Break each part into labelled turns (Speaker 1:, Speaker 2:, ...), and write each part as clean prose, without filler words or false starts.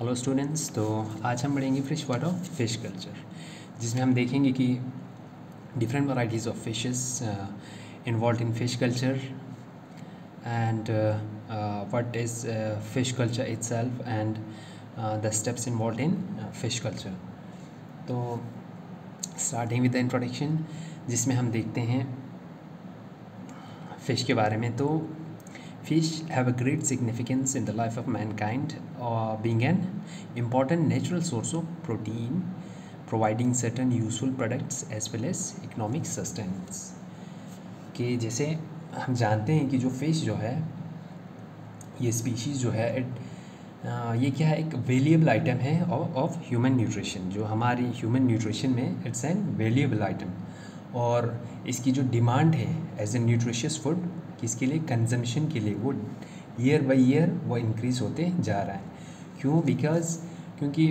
Speaker 1: Hello students. तो आज हम पढ़ेंगे फ्रेश वाटर फिश कल्चर, जिसमें हम देखेंगे कि different varieties of fishes involve in fish culture and what is fish culture itself and the steps involve in fish culture. तो स्टार्टिंग विद द इंट्रोडक्शन, जिसमें हम देखते हैं फ़िश के बारे में। तो fish have a great significance in the life of mankind, being an important natural source of protein, providing certain useful products as well as economic sustenance। कि जैसे हम जानते हैं कि जो फ़िश जो है, ये स्पीशीज़ जो है ये क्या है, एक वेल्यूएबल आइटम है ऑफ ह्यूमन न्यूट्रिशन। जो हमारी ह्यूमन न्यूट्रिशन में इट्स एन वेल्यूएबल आइटम, और इसकी जो डिमांड है एज ए न्यूट्रिशियस फूड किसके लिए, कंजम्पशन के लिए, वो ईयर बाय ईयर वो इंक्रीज़ होते जा रहा है। क्यों? क्योंकि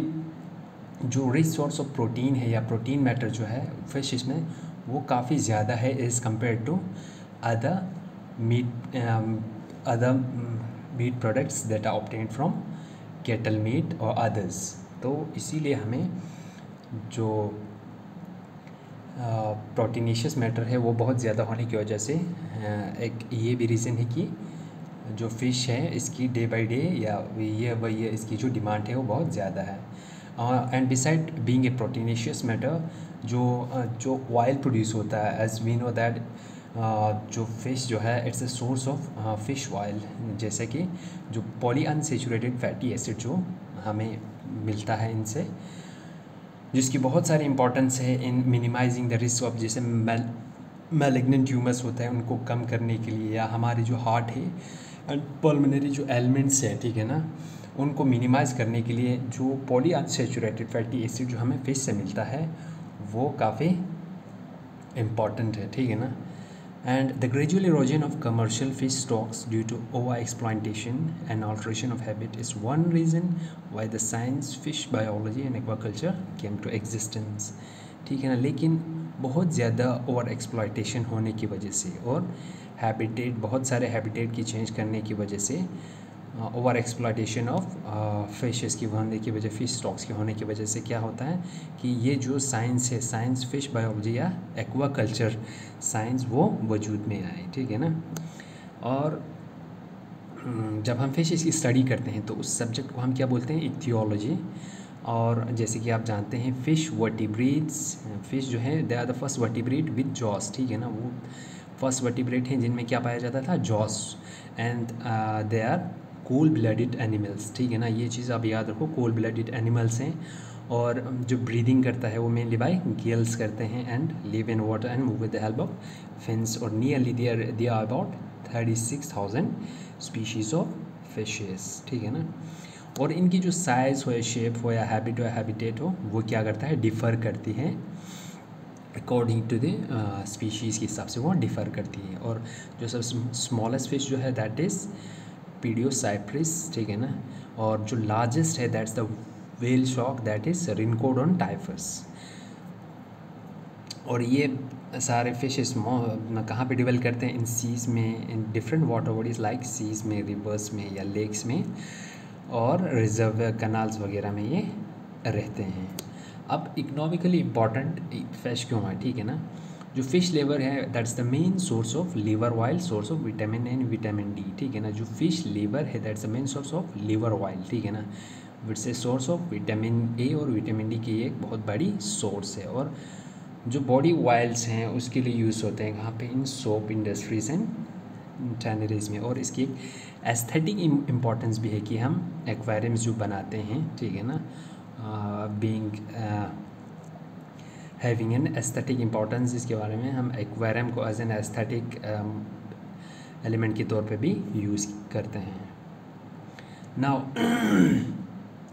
Speaker 1: जो रिच सोर्स ऑफ प्रोटीन है या प्रोटीन मैटर जो है फिश में, वो काफ़ी ज़्यादा है as compare to other meat products that are obtained from cattle meat और अदर्स। तो इसीलिए हमें जो प्रोटीनेशियस मैटर है वो बहुत ज़्यादा होने की वजह से एक ये भी रीज़न है कि जो फ़िश है इसकी डे बाय डे या ईयर बाय ईयर इसकी जो डिमांड है वो बहुत ज़्यादा है। And beside being a proteinaceous matter, जो ऑयल प्रोड्यूस होता है, एज वी नो दैट जो फ़िश जो है it's a source of fish oil, जैसे कि जो पॉली अनसेचुरेटेड फैटी एसिड जो हमें मिलता है इनसे, जिसकी बहुत सारी इंपॉर्टेंस है इन मिनिमाइजिंग द रिस्क ऑफ, जैसे मैलिग्नेंट ट्यूमर्स होता है उनको कम करने के लिए, या हमारे जो हार्ट है एंड पल्मोनरी जो एलिमेंट्स हैं, ठीक है ना, उनको मिनिमाइज़ करने के लिए जो पॉली अनसेचुरेटेड फैटी एसिड जो हमें फिश से मिलता है वो काफ़ी इम्पॉर्टेंट है, ठीक है ना। And the gradual erosion of commercial fish stocks due to over exploitation and alteration of habit is one reason why the science fish biology and aquaculture came to existence, ठीक है ना। लेकिन बहुत ज़्यादा ओवर एक्सप्लॉयटेशन होने की वजह से और हैबिटेट, बहुत सारे हैबिटेट की चेंज करने की वजह से, ओवर एक्सप्लॉयटेशन ऑफ फिशेस की होने की वजह, फिश स्टॉक्स की होने की वजह से क्या होता है कि ये जो साइंस है, साइंस फिश बायोलॉजी या एक्वाकल्चर साइंस, वो वजूद में आए, ठीक है ना। और जब हम फिश की स्टडी करते हैं तो उस सब्जेक्ट को हम क्या बोलते हैं, इक्थियोलॉजी। और जैसे कि आप जानते हैं फिश वर्टिब्रेट्स, फिश जो है they are the first vertebrate with jaws, ठीक है ना। वो फर्स्ट वर्टिब्रेट हैं जिनमें क्या पाया जाता था, jaws, and they are cold blooded animals, ठीक है ना। ये चीज़ आप याद रखो, कोल्ड ब्लडेड एनिमल्स हैं, और जो ब्रीदिंग करता है वो मेनली बाय गिल्स करते हैं, and live in water and move with the help of fins, और nearly they are about 36,000 species of fishes, ठीक है ना। और इनकी जो साइज़ हो या शेप हो या हैबिट हो या हैबिटेट हो, वो क्या करता है, डिफ़र करती है अकॉर्डिंग टू द स्पीशीज़ के हिसाब से वो डिफ़र करती है। और जो सब स्मॉलेस्ट फिश जो है दैट इज़ पीडियोसाइप्रिस, ठीक है ना। और जो लार्जेस्ट है that's the whale shark, that is Rhincodon typus. और ये सारे फिशेस कहाँ पे डिवेल्प करते हैं, इन सीज़ में, in different water bodies like seas में, रिवर्स में या लेक्स में, और रिजर्व कनाल्स वगैरह में ये रहते हैं। अब इकोनॉमिकली इम्पॉर्टेंट फिश क्यों है, ठीक है ना। जो फिश लीवर है that's the main source of liver oil, source of vitamin and vitamin D, ठीक है ना। जो फिश लीवर है that's the main source of liver oil, ठीक है ना। It's a source of vitamin A और विटामिन डी की एक बहुत बड़ी सोर्स है। और जो बॉडी ऑयल्स हैं उसके लिए यूज़ होते हैं कहाँ पे, इन सोप इंडस्ट्रीज एंड टैनरीज में। और इसकी एक एस्थेटिक इम्पॉर्टेंस भी है कि हम एक्वेरियम्स जो बनाते हैं, ठीक है ना, being having an aesthetic importance, इसके बारे में हम एक्वेरियम को एज एन एस्थेटिक एलिमेंट के तौर पे भी यूज़ करते हैं। नाउ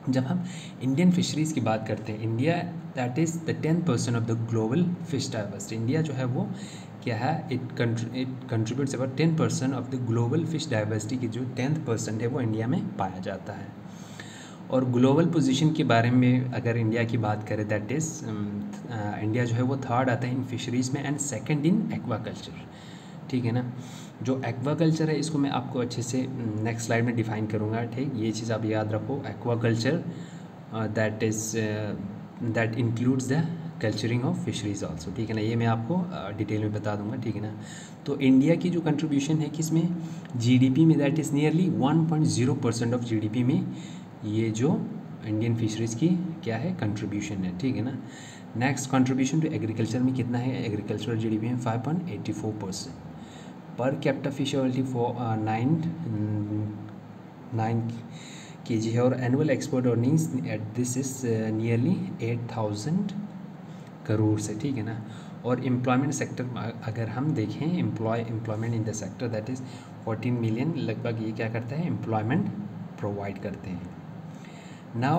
Speaker 1: जब हम इंडियन फिशरीज़ की बात करते हैं, India that is the 10% of the global fish diversity. India जो है वो क्या है, it contributes about 10% of the global fish diversity की जो 10% है वो इंडिया में पाया जाता है। और ग्लोबल पोजीशन के बारे में अगर इंडिया की बात करें दैट इज़ इंडिया जो है वो थर्ड आता है इन फिशरीज़ में एंड सेकंड इन एक्वाकल्चर, ठीक है ना। जो एक्वाकल्चर है इसको मैं आपको अच्छे से नेक्स्ट स्लाइड में डिफाइन करूँगा, ठीक। ये चीज़ आप याद रखो, aquaculture that includes the culturing of fisheries also, ठीक है ना। ये मैं आपको डिटेल में बता दूंगा, ठीक है ना। तो इंडिया की जो कंट्रीब्यूशन है किसमें, जीडीपी में, that is nearly 1.0% of GDP में ये जो इंडियन फिशरीज़ की क्या है कंट्रीब्यूशन है, ठीक है ना। नेक्स्ट कंट्रीब्यूशन टू एग्रीकल्चर में कितना है, एग्रीकल्चरल जीडीपी में 5.84%। पर कैपिटा फिश ऑयल्टी फॉर 9 kg है। और annual export earnings at this is nearly 8,000 crore से, ठीक है ना। और एम्प्लॉयमेंट सेक्टर अगर हम देखें, employment in the sector that is 14 million लगभग ये क्या करता है, एम्प्लॉयमेंट प्रोवाइड करते हैं। नाउ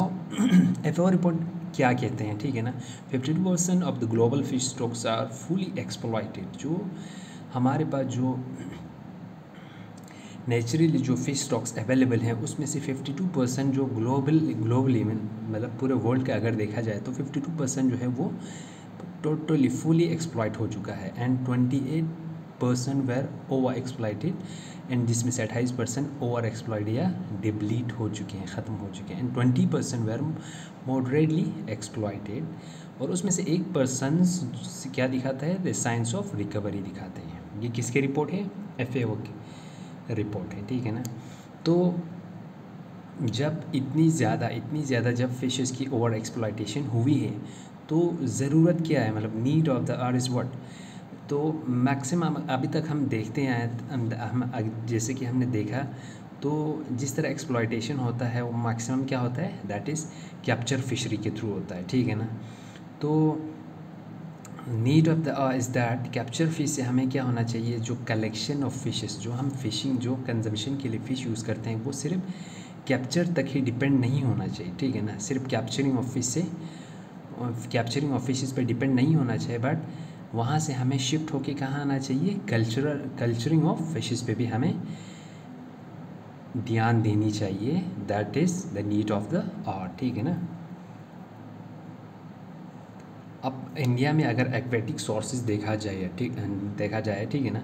Speaker 1: FAO रिपोर्ट क्या कहते हैं, ठीक है ना। 52% of the global fish stocks are fully exploited. जो हमारे पास जो नेचुरली जो फिश स्टॉक्स अवेलेबल हैं उसमें से 52% जो ग्लोबली मतलब पूरे वर्ल्ड का अगर देखा जाए तो 52% जो है वो टोटली फुली एक्सप्लॉइट हो चुका है। And 28% were over exploited, and जिसमें से 28% ओवर एक्सप्लॉइट या डिप्लीट हो चुके हैं, ख़त्म हो चुके हैं। एंड 20% वेर मॉडरेटली एक्सप्लॉइटेड, और उसमें से 1% क्या दिखाता है, द साइंस ऑफ रिकवरी दिखाते हैं। ये किसके रिपोर्ट है, FAO की रिपोर्ट है, ठीक है ना। तो जब इतनी ज़्यादा जब फिशेस की ओवर एक्सप्लॉइटेशन हुई है तो ज़रूरत क्या है, मतलब need of the earth is what. तो मैक्सिमम अभी तक हम देखते हैं, हम जैसे कि हमने देखा, तो जिस तरह एक्सप्लॉइटेशन होता है वो मैक्सिमम क्या होता है, दैट इज़ कैप्चर फिशरी के थ्रू होता है, ठीक है ना। तो need of the is that capture fish से हमें क्या होना चाहिए, जो कलेक्शन ऑफ फिशेस, जो हम फिशिंग जो कंजम्पशन के लिए फ़िश यूज़ करते हैं वो सिर्फ कैप्चर तक ही डिपेंड नहीं होना चाहिए, ठीक है ना। सिर्फ कैप्चरिंग ऑफ फिशेस पे डिपेंड नहीं होना चाहिए, बट वहाँ से हमें शिफ्ट होके कहाँ आना चाहिए, कल्चरिंग ऑफ फिशेस पे भी हमें ध्यान देनी चाहिए। That is the need of the hour, ठीक है ना। अब इंडिया में अगर एक्वेटिक सोर्सेज देखा जाए, ठीक है ना,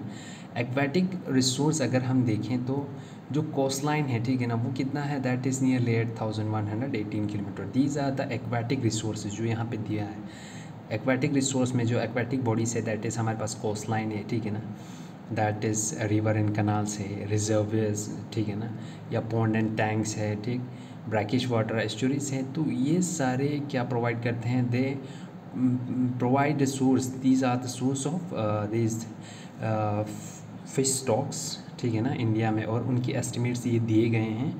Speaker 1: एक्वेटिक रिसोर्स अगर हम देखें तो जो कोस्ट लाइन है, ठीक है ना, वो कितना है, that is nearly 8,118 kilometre. These are the aquatic resources जो यहाँ पे दिया है। एक्वेटिक रिसोर्स में जो एक्वेटिक बॉडीज है, दैट इज़ हमारे पास कोस्ट लाइन है, ठीक है ना, that is river and canals है, रिजर्वेयर्स, ठीक है ना, या पॉन्ड एंड टैंक्स है, ठीक, ब्रैकिश वाटर एस्चुरीज है। तो ये सारे क्या प्रोवाइड करते हैं, दे provide the source, these are the source of these fish stocks, ठीक है ना, इंडिया में। और उनकी एस्टिमेट्स ये दिए गए हैं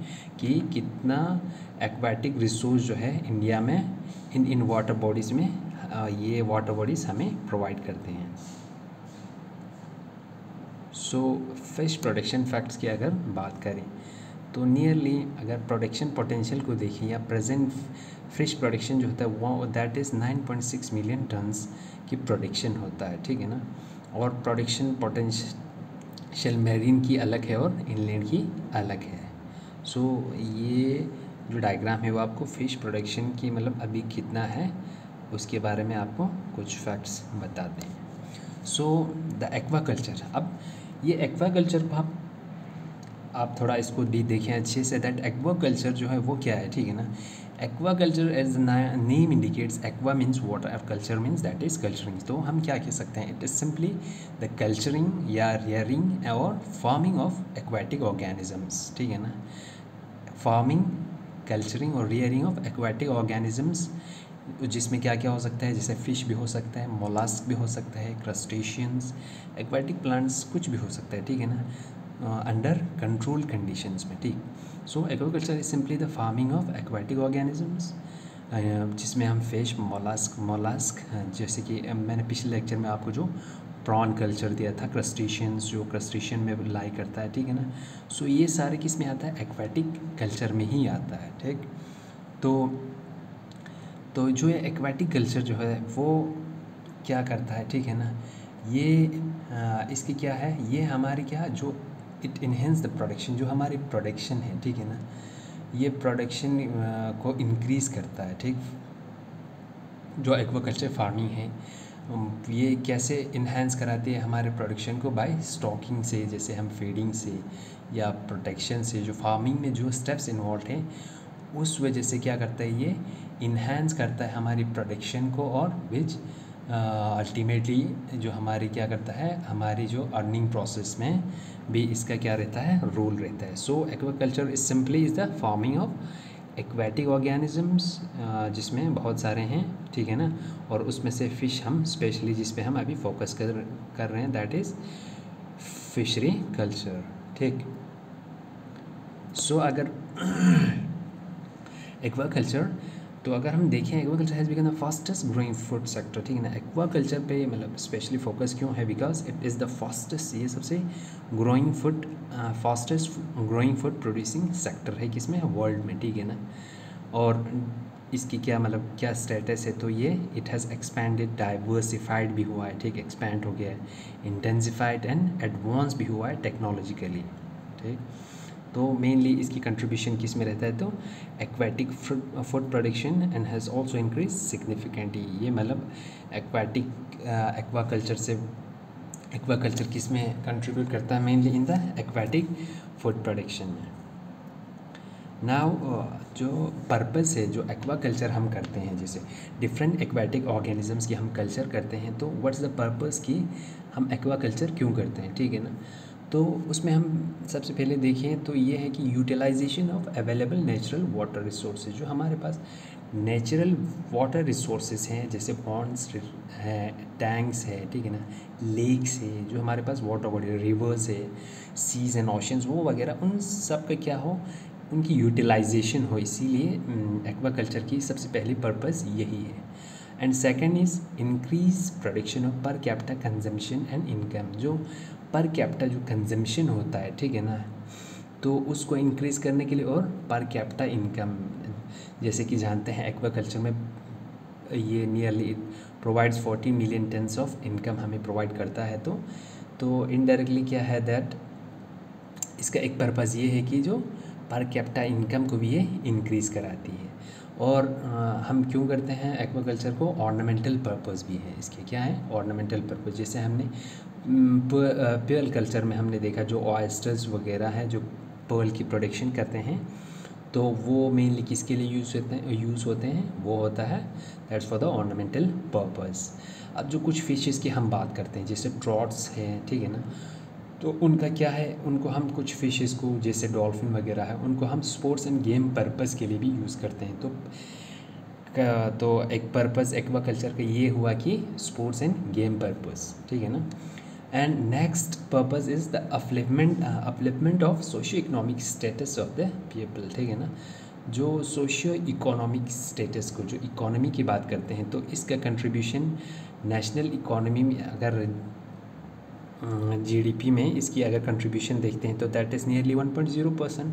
Speaker 1: कि कितना एक्वाटिक रिसोर्स जो है इंडिया में इन वाटर बॉडीज़ में ये वाटर बॉडीज़ हमें प्रोवाइड करते हैं। सो फिश प्रोडक्शन फैक्ट्स की अगर बात करें तो नियरली अगर प्रोडक्शन पोटेंशियल को देखें या प्रेजेंट फिश प्रोडक्शन जो होता है वो दैट इज़ 9.6 मिलियन टन्स की प्रोडक्शन होता है, ठीक है ना। और प्रोडक्शन पोटेंशियल मैरीन की अलग है और इनलैंड की अलग है। सो ये जो डायग्राम है वो आपको फ़िश प्रोडक्शन की मतलब अभी कितना है उसके बारे में आपको कुछ फैक्ट्स बताते हैं। सो द एक्वाकल्चर, अब ये एक्वाकल्चर को आप थोड़ा इसको भी देखें अच्छे से, दैट एक्वाकल्चर जो है वो क्या है, ठीक है ना। Aquaculture as name indicates, aqua means water, culture means that is culturing. तो हम क्या कह सकते हैं, it is simply the culturing या रियरिंग और फार्मिंग ऑफ एक्वाटिक ऑर्गेनिजम्स, ठीक है ना। फार्मिंग, कल्चरिंग और रियरिंग ऑफ एक्वाटिक ऑर्गेनिजम्स, जिसमें क्या क्या हो सकता है, जैसे फ़िश भी हो सकता है, मोलास्क भी हो सकता है, क्रस्टेशियंस, एक्वाटिक प्लांट्स, कुछ भी हो सकता है, ठीक है ना, अंडर कंट्रोल कंडीशंस में, ठीक। So aquaculture is simply the farming of aquatic organisms, जिसमें हम फिश, मोलास्क जैसे कि मैंने पिछले लेक्चर में आपको जो प्रॉन कल्चर दिया था, क्रस्टेशियंस जो क्रस्टेशियन में लाई करता है, ठीक है ना। सो ये सारे किस में आता है, एक्वाटिक कल्चर में ही आता है, ठीक। तो जो ये एक्वाटिक कल्चर जो है वो क्या करता है, ठीक है ना, ये इसकी क्या है, ये हमारी क्या जो इट इन्हेंस द प्रोडक्शन, जो हमारी प्रोडक्शन है, ठीक है ना, ये प्रोडक्शन को इंक्रीज़ करता है, ठीक। जो एक्वाकल्चर फार्मिंग है ये कैसे इन्हेंस कराती है हमारे प्रोडक्शन को? बाय स्टॉकिंग से, जैसे हम फीडिंग से या प्रोटेक्शन से, जो फार्मिंग में जो स्टेप्स इन्वॉल्व हैं उस वजह से क्या करता है, ये इन्हेंस करता है हमारी प्रोडक्शन को, और विच अल्टीमेटली जो हमारी क्या करता है, हमारी जो अर्निंग प्रोसेस में भी इसका क्या रहता है, रोल रहता है। So aquaculture is simply is the farming of aquatic organisms, जिसमें बहुत सारे हैं, ठीक है ना, और उसमें से फ़िश हम स्पेशली जिस पे हम अभी फोकस कर रहे हैं, दैट इज़ फिशरी कल्चर। ठीक, सो अगर एक्वाकल्चर, तो अगर हम देखें aquaculture has become the fastest growing food sector, ठीक है ना। एक्वाकल्चर पे मतलब स्पेशली फोकस क्यों है, because it is the fastest, ये सबसे growing food, fastest growing food producing sector है किसमें, वर्ल्ड में, ठीक है ना। और इसकी क्या मतलब क्या स्टेटस है, तो ये इट हैज़ एक्सपैंडेड, डाइवर्सिफाइड भी हुआ है, ठीक, एक्सपैंड हो गया है, इंटेंसिफाइड एंड एडवांस भी हुआ है टेक्नोलॉजिकली, ठीक। तो मेनली इसकी कंट्रीब्यूशन किस में रहता है, तो aquatic food production and has also increase significantly. ये मतलब एक्वाकल्चर से, एक्वाकल्चर किस में कंट्रीब्यूट करता है, mainly in the aquatic food production में। नाउ जो पर्पस है, जो एक्वाकल्चर हम करते हैं, जैसे डिफरेंट एक्वेटिक ऑर्गेनिजम्स की हम कल्चर करते हैं, तो व्हाट्स द पर्पस कि हम एक्वाकल्चर क्यों करते हैं, ठीक है ना। तो उसमें हम सबसे पहले देखें तो ये है कि utilisation of available natural water resources, जो हमारे पास नेचुरल वाटर रिसोर्सेज हैं, जैसे पॉन्ड्स हैं, टैंक्स है, ठीक है ना, लेक्स है, जो हमारे पास वाटर बॉडी, रिवर्स है, सीज एंड ओशंस, वो वगैरह, उन सब का क्या हो, उनकी यूटिलाइजेशन हो। इसीलिए एक्वाकल्चर की सबसे पहली पर्पस यही है। And second is increase production of per capita consumption and income, जो पर कैपिटा जो कंजम्पशन होता है, ठीक है ना, तो उसको इंक्रीज़ करने के लिए, और पर कैपिटा इनकम, जैसे कि जानते हैं एक्वाकल्चर में ये nearly it provides 40 million tons of income हमें प्रोवाइड करता है। तो इनडायरेक्टली क्या है दैट, इसका एक पर्पज़ ये है कि जो पर कैपिटा इनकम को भी ये इंक्रीज़ कराती है। और हम क्यों करते हैं एक्वाकल्चर को, ऑर्नामेंटल पर्पस भी है इसके, क्या है, ऑर्नामेंटल पर्पस। जैसे हमने पर्ल कल्चर में हमने देखा, जो ऑयस्टर्स वगैरह हैं जो पर्ल की प्रोडक्शन करते हैं, तो वो मेनली किसके लिए यूज़ होते हैं, वो होता है that's for the ornamental purpose. अब जो कुछ फिशेस की हम बात करते हैं, जैसे ट्रॉट्स हैं, ठीक है ना, तो उनका क्या है, उनको हम कुछ फिशेस को, जैसे डॉल्फिन वगैरह है, उनको हम स्पोर्ट्स एंड गेम पर्पस के लिए भी यूज़ करते हैं। तो एक पर्पस एक्वाकल्चर का ये हुआ कि स्पोर्ट्स एंड गेम पर्पस, ठीक है ना। And next purpose is the upliftment of socio economic status of the people, ठीक है ना। जो सोशियो इकोनॉमिक स्टेटस को, जो इकोनॉमी की बात करते हैं, तो इसका कंट्रीब्यूशन नेशनल इकोनॉमी में, अगर जीडीपी में इसकी अगर कंट्रीब्यूशन देखते हैं, तो दैट इज़ नियरली 1.0%।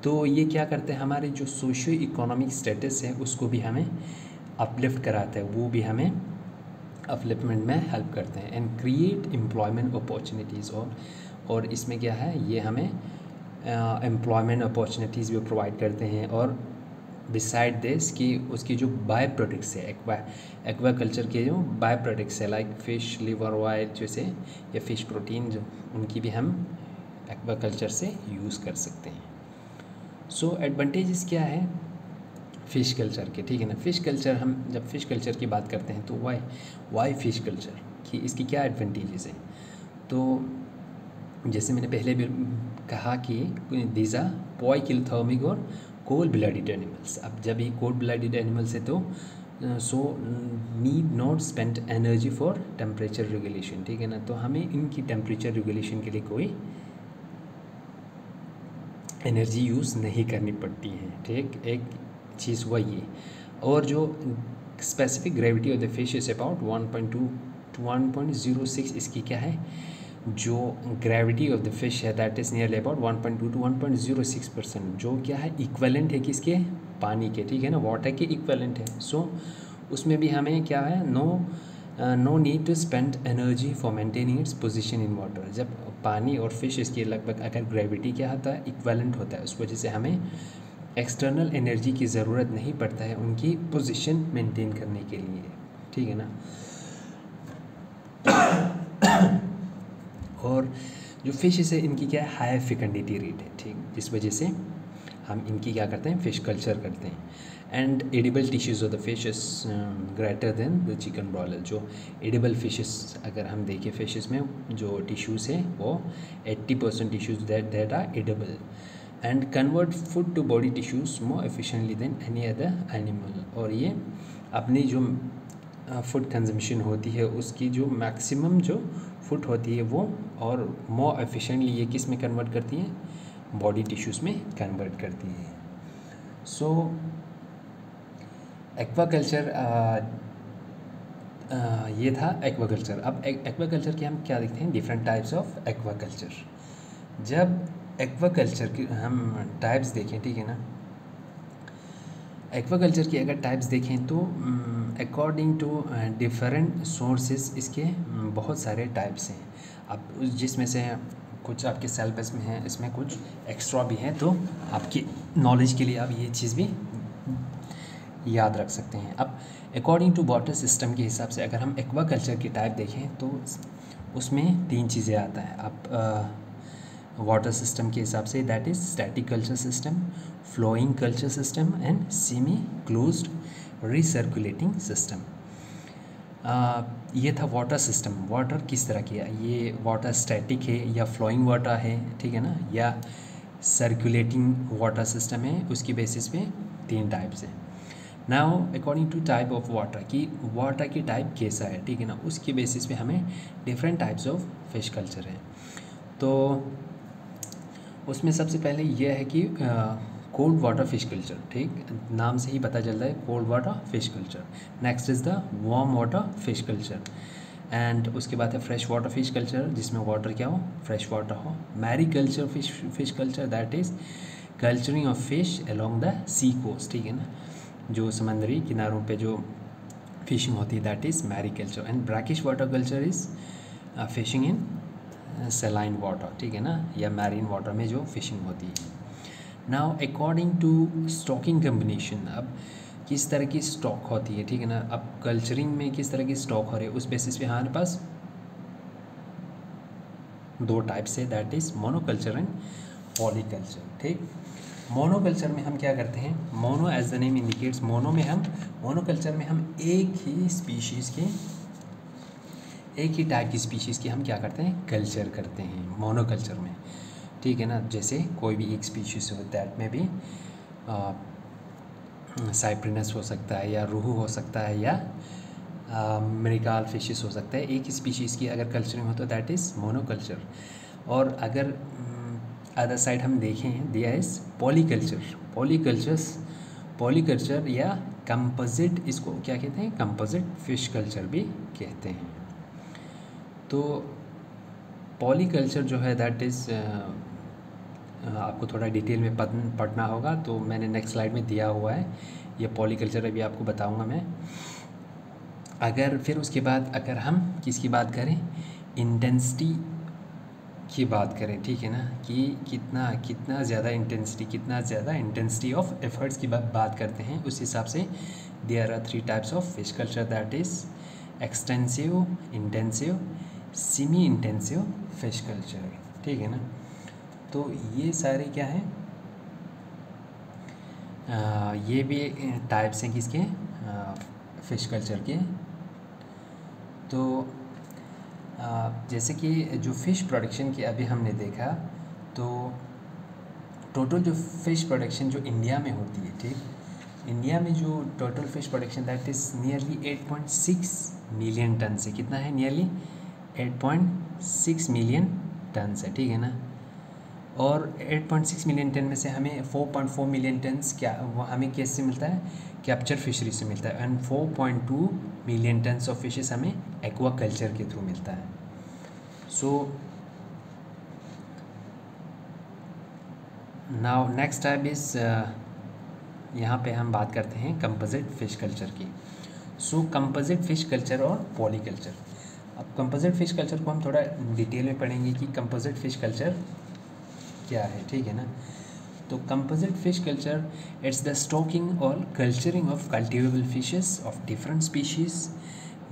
Speaker 1: तो ये क्या करते हैं, हमारे जो सोशियो इकोनॉमिक स्टेटस है उसको भी हमें अपलिफ्ट कराता है, वो भी हमें अपलिफ्टमेंट में हेल्प करते हैं। एंड क्रिएट एम्प्लॉयमेंट अपॉर्चुनिटीज़, और इसमें क्या है, ये हमें एम्प्लॉयमेंट अपॉर्चुनिटीज़ भी प्रोवाइड करते हैं। और बिसाइड दिस कि उसकी जो बाय प्रोडक्ट्स है, एक्वाकल्चर के जो बाय प्रोडक्ट्स है, लाइक फ़िश लिवर ऑयल जैसे, या फ़िश प्रोटीन, जो उनकी भी हम एक्वाकल्चर से यूज़ कर सकते हैं। सो एडवांटेजेस क्या है फ़िश कल्चर के, ठीक है ना। फ़िश कल्चर, हम जब फ़िश कल्चर की बात करते हैं, तो वाई फ़िश कल्चर कि इसकी क्या एडवांटेजेस है। तो जैसे मैंने पहले भी कहा कि दीज आर पॉइकिलोथर्मिक और कोल्ड ब्लडेड एनिमल्स। अब जब ये कोल्ड ब्लडेड एनिमल्स है, तो so need not spend energy for temperature regulation, ठीक है ना। तो हमें इनकी टेम्परेचर रेगुलेशन के लिए कोई एनर्जी यूज़ नहीं करनी पड़ती है, ठीक, एक चीज़ हुआ ये। और जो specific gravity of the fish is about 1.2 to 1.06, इसकी क्या है, जो ग्रेविटी ऑफ द फिश है that is nearly about 1.2 to 1.06%, जो क्या है, इक्वलेंट है किसके, पानी के, ठीक है ना, वाटर के इक्वलेंट है। सो उसमें भी हमें क्या है, no need to spend energy for maintaining its position in water. जब पानी और फिश इसकी लगभग अगर ग्रेविटी क्या होता है, इक्वलेंट होता है, उस वजह से हमें एक्सटर्नल एनर्जी की ज़रूरत नहीं पड़ता है उनकी पोजीशन मेंटेन करने के लिए, ठीक है ना। और जो फिशेस है इनकी क्या है, हाई फेकंडिटी रेट है, ठीक, जिस वजह से हम इनकी क्या करते हैं, फ़िश कल्चर करते हैं। And edible tissues of the fish is greater than the chicken broiler. जो एडिबल फिशेस अगर हम देखें फिशेस में जो टिश्यूज़ है वो 80% tissues that are edible and convert food to body tissues more efficiently than any other animal. और ये अपनी जो फूड कंजम्पशन होती है उसकी जो मैक्सिमम जो फूड होती है वो और मोर एफिशिएंटली ये किस में कन्वर्ट करती है, बॉडी टिश्यूज़ में कन्वर्ट करती है। सो एक्वाकल्चर ये था एक्वाकल्चर। अब एक्वाकल्चर के हम क्या देखते हैं, डिफरेंट टाइप्स ऑफ एक्वाकल्चर। जब एक्वाकल्चर के हम टाइप्स देखें, ठीक है ना, एक्वाकल्चर की अगर टाइप्स देखें तो अकॉर्डिंग टू डिफरेंट सोर्सेज इसके बहुत सारे टाइप्स हैं। अब जिसमें से कुछ आपके सिलेबस में है, इसमें कुछ एक्स्ट्रा भी हैं, तो आपकी नॉलेज के लिए आप ये चीज़ भी याद रख सकते हैं। अब अकॉर्डिंग टू वाटर सिस्टम के हिसाब से अगर हम एक्वाकल्चर की टाइप देखें तो उसमें 3 चीज़ें आता है। आप वाटर सिस्टम के हिसाब से that is static culture system, flowing culture system and semi closed recirculating system. ये था वाटर सिस्टम। वाटर किस तरह की है, ये वाटर स्टैटिक है या फ्लोइंग वाटर है, ठीक है ना, या सर्कुलेटिंग वाटर सिस्टम है, उसकी बेसिस पे 3 टाइप्स हैं। Now according to type of water की वाटर की टाइप कैसा है, ठीक है ना, उसकी बेसिस पे हमें different types of fish culture है। तो उसमें सबसे पहले यह है कि कोल्ड वाटर फिश कल्चर, ठीक, नाम से ही पता चलता है cold water fish culture. Next is the warm water fish culture and उसके बाद है फ्रेश वाटर फिश कल्चर, जिसमें वाटर क्या हो, फ्रेश वाटर हो। Mariculture fish culture that is culturing of fish along the sea coast, ठीक है ना, जो समंदरी किनारों पे जो फिशिंग होती है that is mariculture. And brackish water culture is fishing in saline water, ठीक है ना, या मैरीन वाटर में जो फिशिंग होती है। Now according to stocking combination, अब किस तरह की स्टॉक होती है, ठीक है ना, अब कल्चरिंग में किस तरह की स्टॉक हो रही है, उस बेसिस पे हमारे पास 2 टाइप्स है that is monoculture and polyculture, ठीक। मोनोकल्चर में हम क्या करते हैं, mono as the name indicates, monoculture में हम एक ही स्पीशीज़ की, एक ही टाइप की स्पीशीज़ की हम क्या करते हैं, कल्चर करते हैं मोनोकल्चर में, ठीक है ना। जैसे कोई भी एक स्पीशीज़ हो दैट में भी साइप्रिनस हो सकता है या रोहू हो सकता है या मृगाल फिशेस हो सकता है, एक ही स्पीशीज़ की अगर कल्चरिंग हो तो दैट इज़ मोनोकल्चर। और अगर अदर साइड हम देखें दिया इज़ पॉलीकल्चर या कंपोजिट, इसको क्या कहते हैं, कंपोजिट फिश कल्चर भी कहते हैं। तो पॉलीकल्चर जो है दैट इज़ आपको थोड़ा डिटेल में पढ़ना होगा, तो मैंने नेक्स्ट स्लाइड में दिया हुआ है ये पॉलीकल्चर, अभी आपको बताऊंगा मैं। अगर फिर उसके बाद अगर हम किसकी बात करें, इंटेंसिटी की बात करें, ठीक है ना, कि कितना ज़्यादा इंटेंसिटी ऑफ एफर्ट्स की बात करते हैं, उस हिसाब से there are 3 types of fish culture that is extensive, intensive, semi intensive fish culture, ठीक है ना। तो ये सारे क्या हैं, ये भी टाइप्स हैं किसके, फ़िश कल्चर के। तो जैसे कि जो फ़िश प्रोडक्शन की अभी हमने देखा, तो टोटल जो फ़िश प्रोडक्शन जो इंडिया में होती है, ठीक, इंडिया में जो total fish production that is nearly 8.6 million tonne से, कितना है, नियरली 8.6 मिलियन टन से, ठीक है ना। और 8.6 मिलियन टन में से हमें 4.4 मिलियन टन्स क्या वो हमें कैसे मिलता है, कैप्चर फिशरी से मिलता है, and 4.2 million tons of fishes हमें एक्वा कल्चर के थ्रू मिलता है। So now next type is, यहाँ पे हम बात करते हैं कंपोजिट फिश कल्चर की। सो कंपोजिट फिश कल्चर और पॉलीकल्चर। अब कंपोजिट फिश कल्चर को हम थोड़ा डिटेल में पढ़ेंगे कि कंपोजिट फिश कल्चर क्या है, ठीक है ना। तो composite fish culture it's the stocking और culturing of cultivable fishes of different species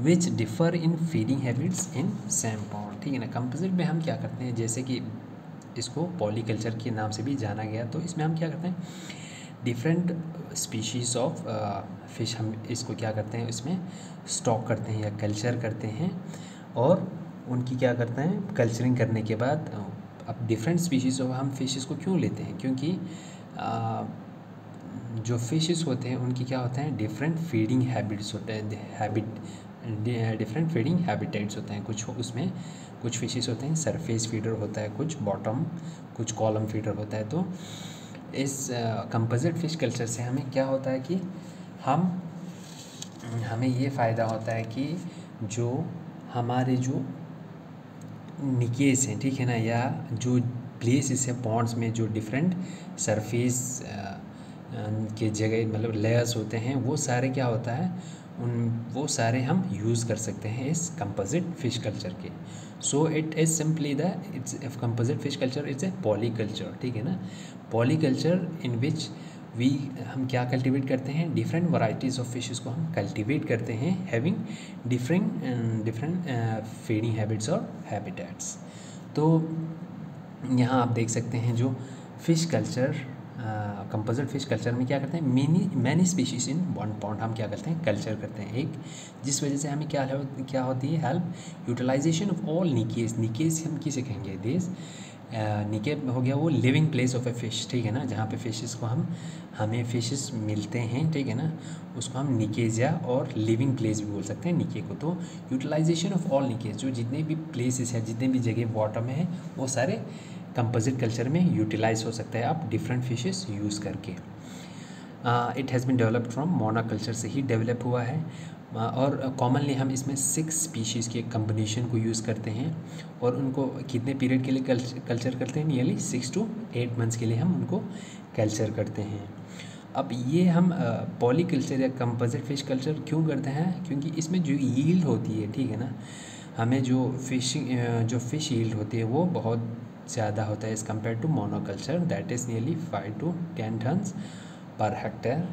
Speaker 1: which differ in feeding habits in same pond, ठीक है ना। कंपोजिट में हम क्या करते हैं, जैसे कि इसको पॉलीकल्चर के नाम से भी जाना गया, तो इसमें हम क्या करते हैं, डिफरेंट स्पीशीज़ ऑफ फिश हम इसको क्या करते हैं, इसमें स्टॉक करते हैं या कल्चर करते हैं, और उनकी क्या करते हैं, कल्चरिंग करने के बाद अब डिफरेंट स्पीशीज़ ऑफ हम फिशेस को क्यों लेते हैं, क्योंकि जो फिशेस होते हैं उनकी क्या होते हैं, डिफरेंट फीडिंग हैबिट्स होते हैं, डिफरेंट फीडिंग हैबिटेट्स होते हैं। कुछ उसमें कुछ फिशेस होते हैं सरफेस फीडर होता है, कुछ बॉटम, कुछ कॉलम फीडर होता है। तो इस कंपोजिट फिश कल्चर से हमें क्या होता है कि हमें ये फ़ायदा होता है कि जो हमारे जो निकेस हैं, ठीक है ना, या जो प्लेसेस है पॉन्ड्स में, जो डिफरेंट सरफेस के जगह मतलब लेयर्स होते हैं, वो सारे क्या होता है, वो सारे हम यूज़ कर सकते हैं इस कंपोजिट फिश कल्चर के। So it is simply it's composite fish culture it's a polyculture, ठीक है ना। पॉलीकल्चर इन विच हम क्या कल्टीवेट करते हैं, डिफरेंट वैरायटीज़ ऑफ फिशेस को हम कल्टीवेट करते हैं, हैविंग डिफरेंट फीडिंग हैबिट्स और हैबिटेट्स। तो यहाँ आप देख सकते हैं जो fish culture, composite fish culture में क्या करते हैं, many species in one pond हम क्या करते हैं, कल्चर करते हैं एक, जिस वजह से हमें क्या होती है, help utilisation of all Nikesh हम किसे कहेंगे, दिस निके हो गया वो living place of A fish, ठीक है ना, जहाँ पे फिशेस को हमें फिशेस मिलते हैं, ठीक है ना, उसको हम निकेजिया और लिविंग प्लेस भी बोल सकते हैं निके को। तो यूटिलाइजेशन ऑफ ऑल निकेस, जो जितने भी प्लेसेस हैं, जितने भी जगह वाटर में है, वो सारे कंपोजिट कल्चर में यूटिलाइज हो सकता है आप डिफरेंट फिशेस यूज़ करके। It has been developed from monoculture से ही डेवलप हुआ है, और कॉमनली हम इसमें 6 स्पीशीज़ के कम्बिनेशन को यूज़ करते हैं, और उनको कितने पीरियड के लिए कल्चर करते हैं, नियरली 6 to 8 मंथ्स के लिए हम उनको कल्चर करते हैं। अब ये हम पॉलीकल्चर या कंपोजिट फिश कल्चर क्यों करते हैं, क्योंकि इसमें जो यील्ड होती है, ठीक है ना, हमें जो फिश यील्ड होती है वो बहुत ज़्यादा होता है as compare to monoculture, that is nearly 5 to 10 tonnes per hectare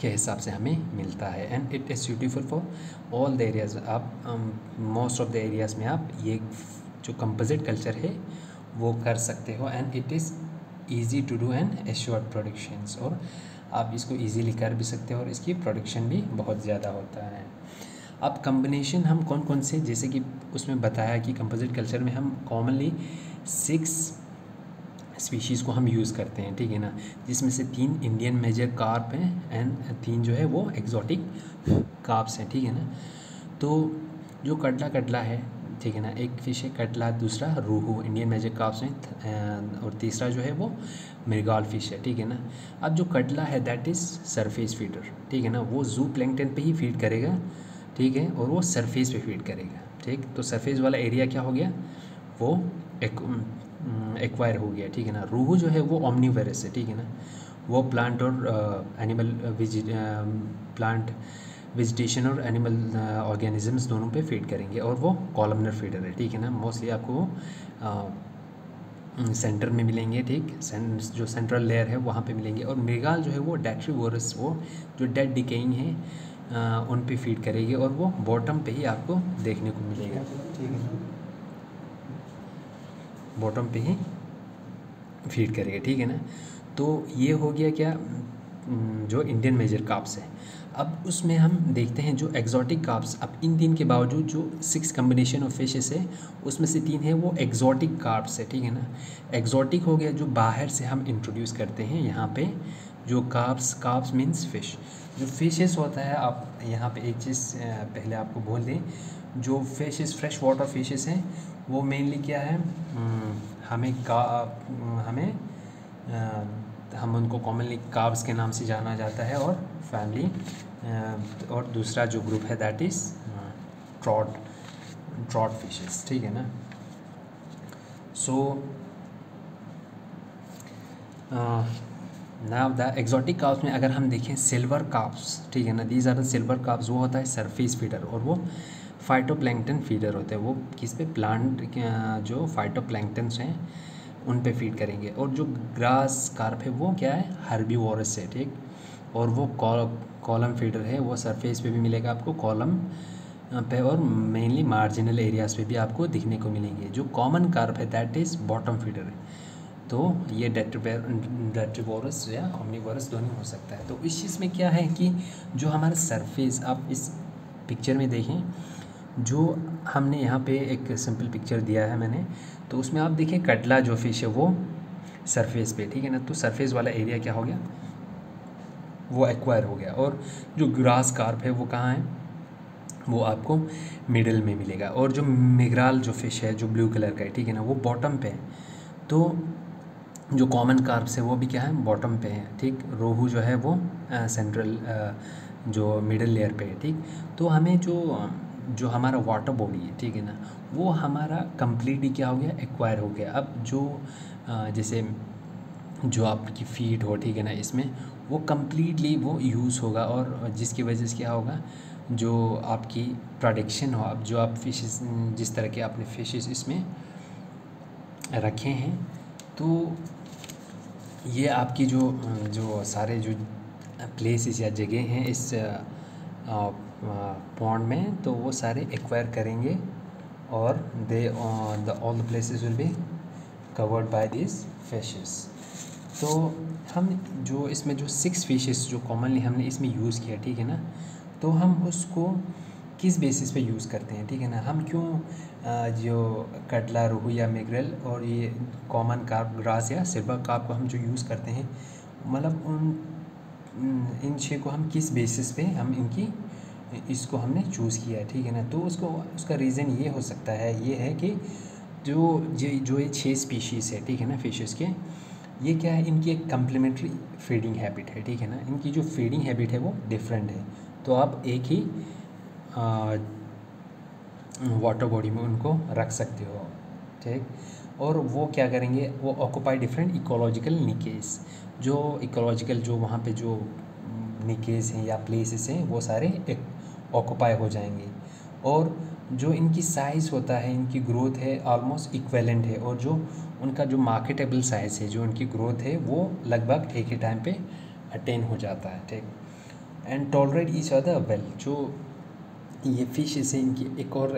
Speaker 1: के हिसाब से हमें मिलता है। And it is suitable for all the areas. आप मोस्ट ऑफ द एरियाज़ में आप ये जो कंपोजिट कल्चर है वो कर सकते हो, and it is easy to do and assured productions, और आप इसको ईजीली कर भी सकते हो और इसकी प्रोडक्शन भी बहुत ज़्यादा होता है। अब कम्बिनेशन हम कौन कौन से, जैसे कि उसमें बताया कि कंपोजिट कल्चर में हम कॉमनली 6 स्पीशीज़ को हम यूज़ करते हैं, ठीक है ना, जिसमें से 3 इंडियन मेजर कार्प हैं एंड 3 जो है वो एक्जॉटिक कार्प्स हैं, ठीक है ना। तो जो कटला है, ठीक है ना, एक फ़िश है कटला, दूसरा रोहू, इंडियन मेजर कार्प्स हैं, और तीसरा जो है वो मृगाल फ़िश है, ठीक है ना। अब जो कटला है दैट इज़ सरफेस फीडर, ठीक है ना, वो जू प्लैंकटन पे ही फीड करेगा, ठीक है, और वो सरफेस पे फीड करेगा, ठीक। तो सरफेस वाला एरिया क्या हो गया, वो एक्वायर हो गया, ठीक है ना। रोहू जो है वो ओमनीवेरस है, ठीक है ना, वो प्लांट और एनिमल प्लांट वेजिटेशन और एनिमल ऑर्गेनिजम्स दोनों पे फीड करेंगे, और वो कॉलमनर फीडर है, ठीक है ना। मोस्टली आपको वो सेंटर में मिलेंगे, ठीक, जो सेंट्रल लेयर है वहाँ पे मिलेंगे। और मृगाल जो है वो डेट्रीवोरस, वो जो डेड डिकेइंग है उन पे फीड करेगी, और वो बॉटम पे ही आपको देखने को मिलेगा, ठीक है ना, बॉटम पे ही फीड करेगा, ठीक है ना। तो ये हो गया क्या, जो इंडियन मेजर कार्प्स है। अब उसमें हम देखते हैं जो एक्जॉटिक कार्प्स, अब इन 3 के बावजूद जो 6 कम्बिनेशन ऑफ फिशेस है उसमें से 3 है वो एक्जॉटिक कार्प्स है, ठीक है ना। एक्जॉटिक हो गया जो बाहर से हम इंट्रोड्यूस करते हैं यहाँ पे, जो कार्प्स मीन्स फ़िश, जो फिशेस होता है। आप यहाँ पे एक चीज़ पहले आपको बोल दें, जो फिशेस फ्रेश वाटर फिशेस हैं वो मेनली क्या है, हम उनको कॉमनली कार्ब्स के नाम से जाना जाता है, और फैमिली, और दूसरा जो ग्रुप है दैट इज़ ट्रॉट फिशेस, ठीक है ना। So now the exotic carps में अगर हम देखें सिल्वर कार्प्स, ठीक है ना, these are the silver carps, वो होता है सरफेस फीडर, और वो फाइटोप्लैंक्टन फीडर होते हैं। वो किस पे, प्लांट जो फाइटोप्लैंक्टन्स हैं उन पे फीड करेंगे। और जो ग्रास कार्प है वो क्या है, हर्बीवोरस है, ठीक, और वो कॉलम फीडर है, वो सरफेस पे भी मिलेगा आपको, कॉलम पे और मेनली मार्जिनल एरियाज़ पे भी आपको दिखने को मिलेंगे। जो कॉमन कार्प है दैट इज़ बॉटम फीडर है, तो ये डेट्रीवोरस या ओमनीवोरस दोनों हो सकता है। तो इस चीज़ में क्या है कि जो हमारा सरफेस, आप इस पिक्चर में देखें, जो हमने यहाँ पे एक सिंपल पिक्चर दिया है मैंने, तो उसमें आप देखिए कटला जो फिश है वो सरफेस पे, ठीक है ना, तो सरफेस वाला एरिया क्या हो गया, वो एक्वायर हो गया। और जो ग्रास कार्प है वो कहाँ है, वो आपको मिडल में मिलेगा। और जो मिगराल जो फिश है जो ब्लू कलर का है, ठीक है ना, वो बॉटम पे है। तो जो कॉमन कार्प्स है वो भी क्या है, बॉटम पे है, ठीक। रोहू जो है वो सेंट्रल जो मिडल लेयर पे है, ठीक। तो हमें जो हमारा वाटर बॉडी है, ठीक है ना, वो हमारा कम्प्लीटली क्या हो गया, एक्वायर हो गया। अब जो जैसे जो आपकी फीड हो, ठीक है ना, इसमें वो कम्प्लीटली वो यूज़ होगा, और जिसकी वजह से क्या होगा, जो आपकी प्रोडक्शन हो, अब जो आप फिशेस, जिस तरह के आपने फिशेस इसमें रखे हैं, तो ये आपकी जो सारे जो प्लेसेस या जगह हैं इस पॉन्ड में, तो वो सारे एक्वायर करेंगे, और all the places will be covered by this fishes. तो हम जो इसमें जो 6 फिशेस जो कॉमनली हमने इसमें यूज़ किया, ठीक है ना, तो हम उसको किस बेसिस पे यूज़ करते हैं, ठीक है ना, हम क्यों जो कटला, रोहू या मैकेरल और ये कॉमन कार्प, ग्रास या सिल्वर कार्प को हम जो यूज़ करते हैं, मतलब इन 6 को हम किस बेसिस पे हम इसको हमने चूज़ किया है, ठीक है ना। तो उसका रीज़न ये हो सकता है, ये है कि जो ये 6 स्पीशीज़ है, ठीक है ना, फिशेस के, ये क्या है, इनकी एक कम्प्लीमेंट्री फीडिंग हैबिट है, ठीक है ना। इनकी जो फीडिंग हैबिट है वो डिफरेंट है, तो आप एक ही वाटर बॉडी में उनको रख सकते हो, ठीक। और वो क्या करेंगे, वो ऑक्यूपाई डिफरेंट इकोलॉजिकल निकेस, जो इकोलॉजिकल जो वहाँ पे जो निकेस हैं या प्लेसेस हैं, वो सारे एक ऑक्यूपाई हो जाएंगे। और जो इनकी साइज़ होता है, इनकी ग्रोथ है ऑलमोस्ट इक्वेलेंट है, और जो उनका जो मार्केटेबल साइज़ है, जो उनकी ग्रोथ है, वो लगभग एक ही टाइम पे अटेन हो जाता है, ठीक। And tolerate each other well, जो ये फिश से इनकी एक और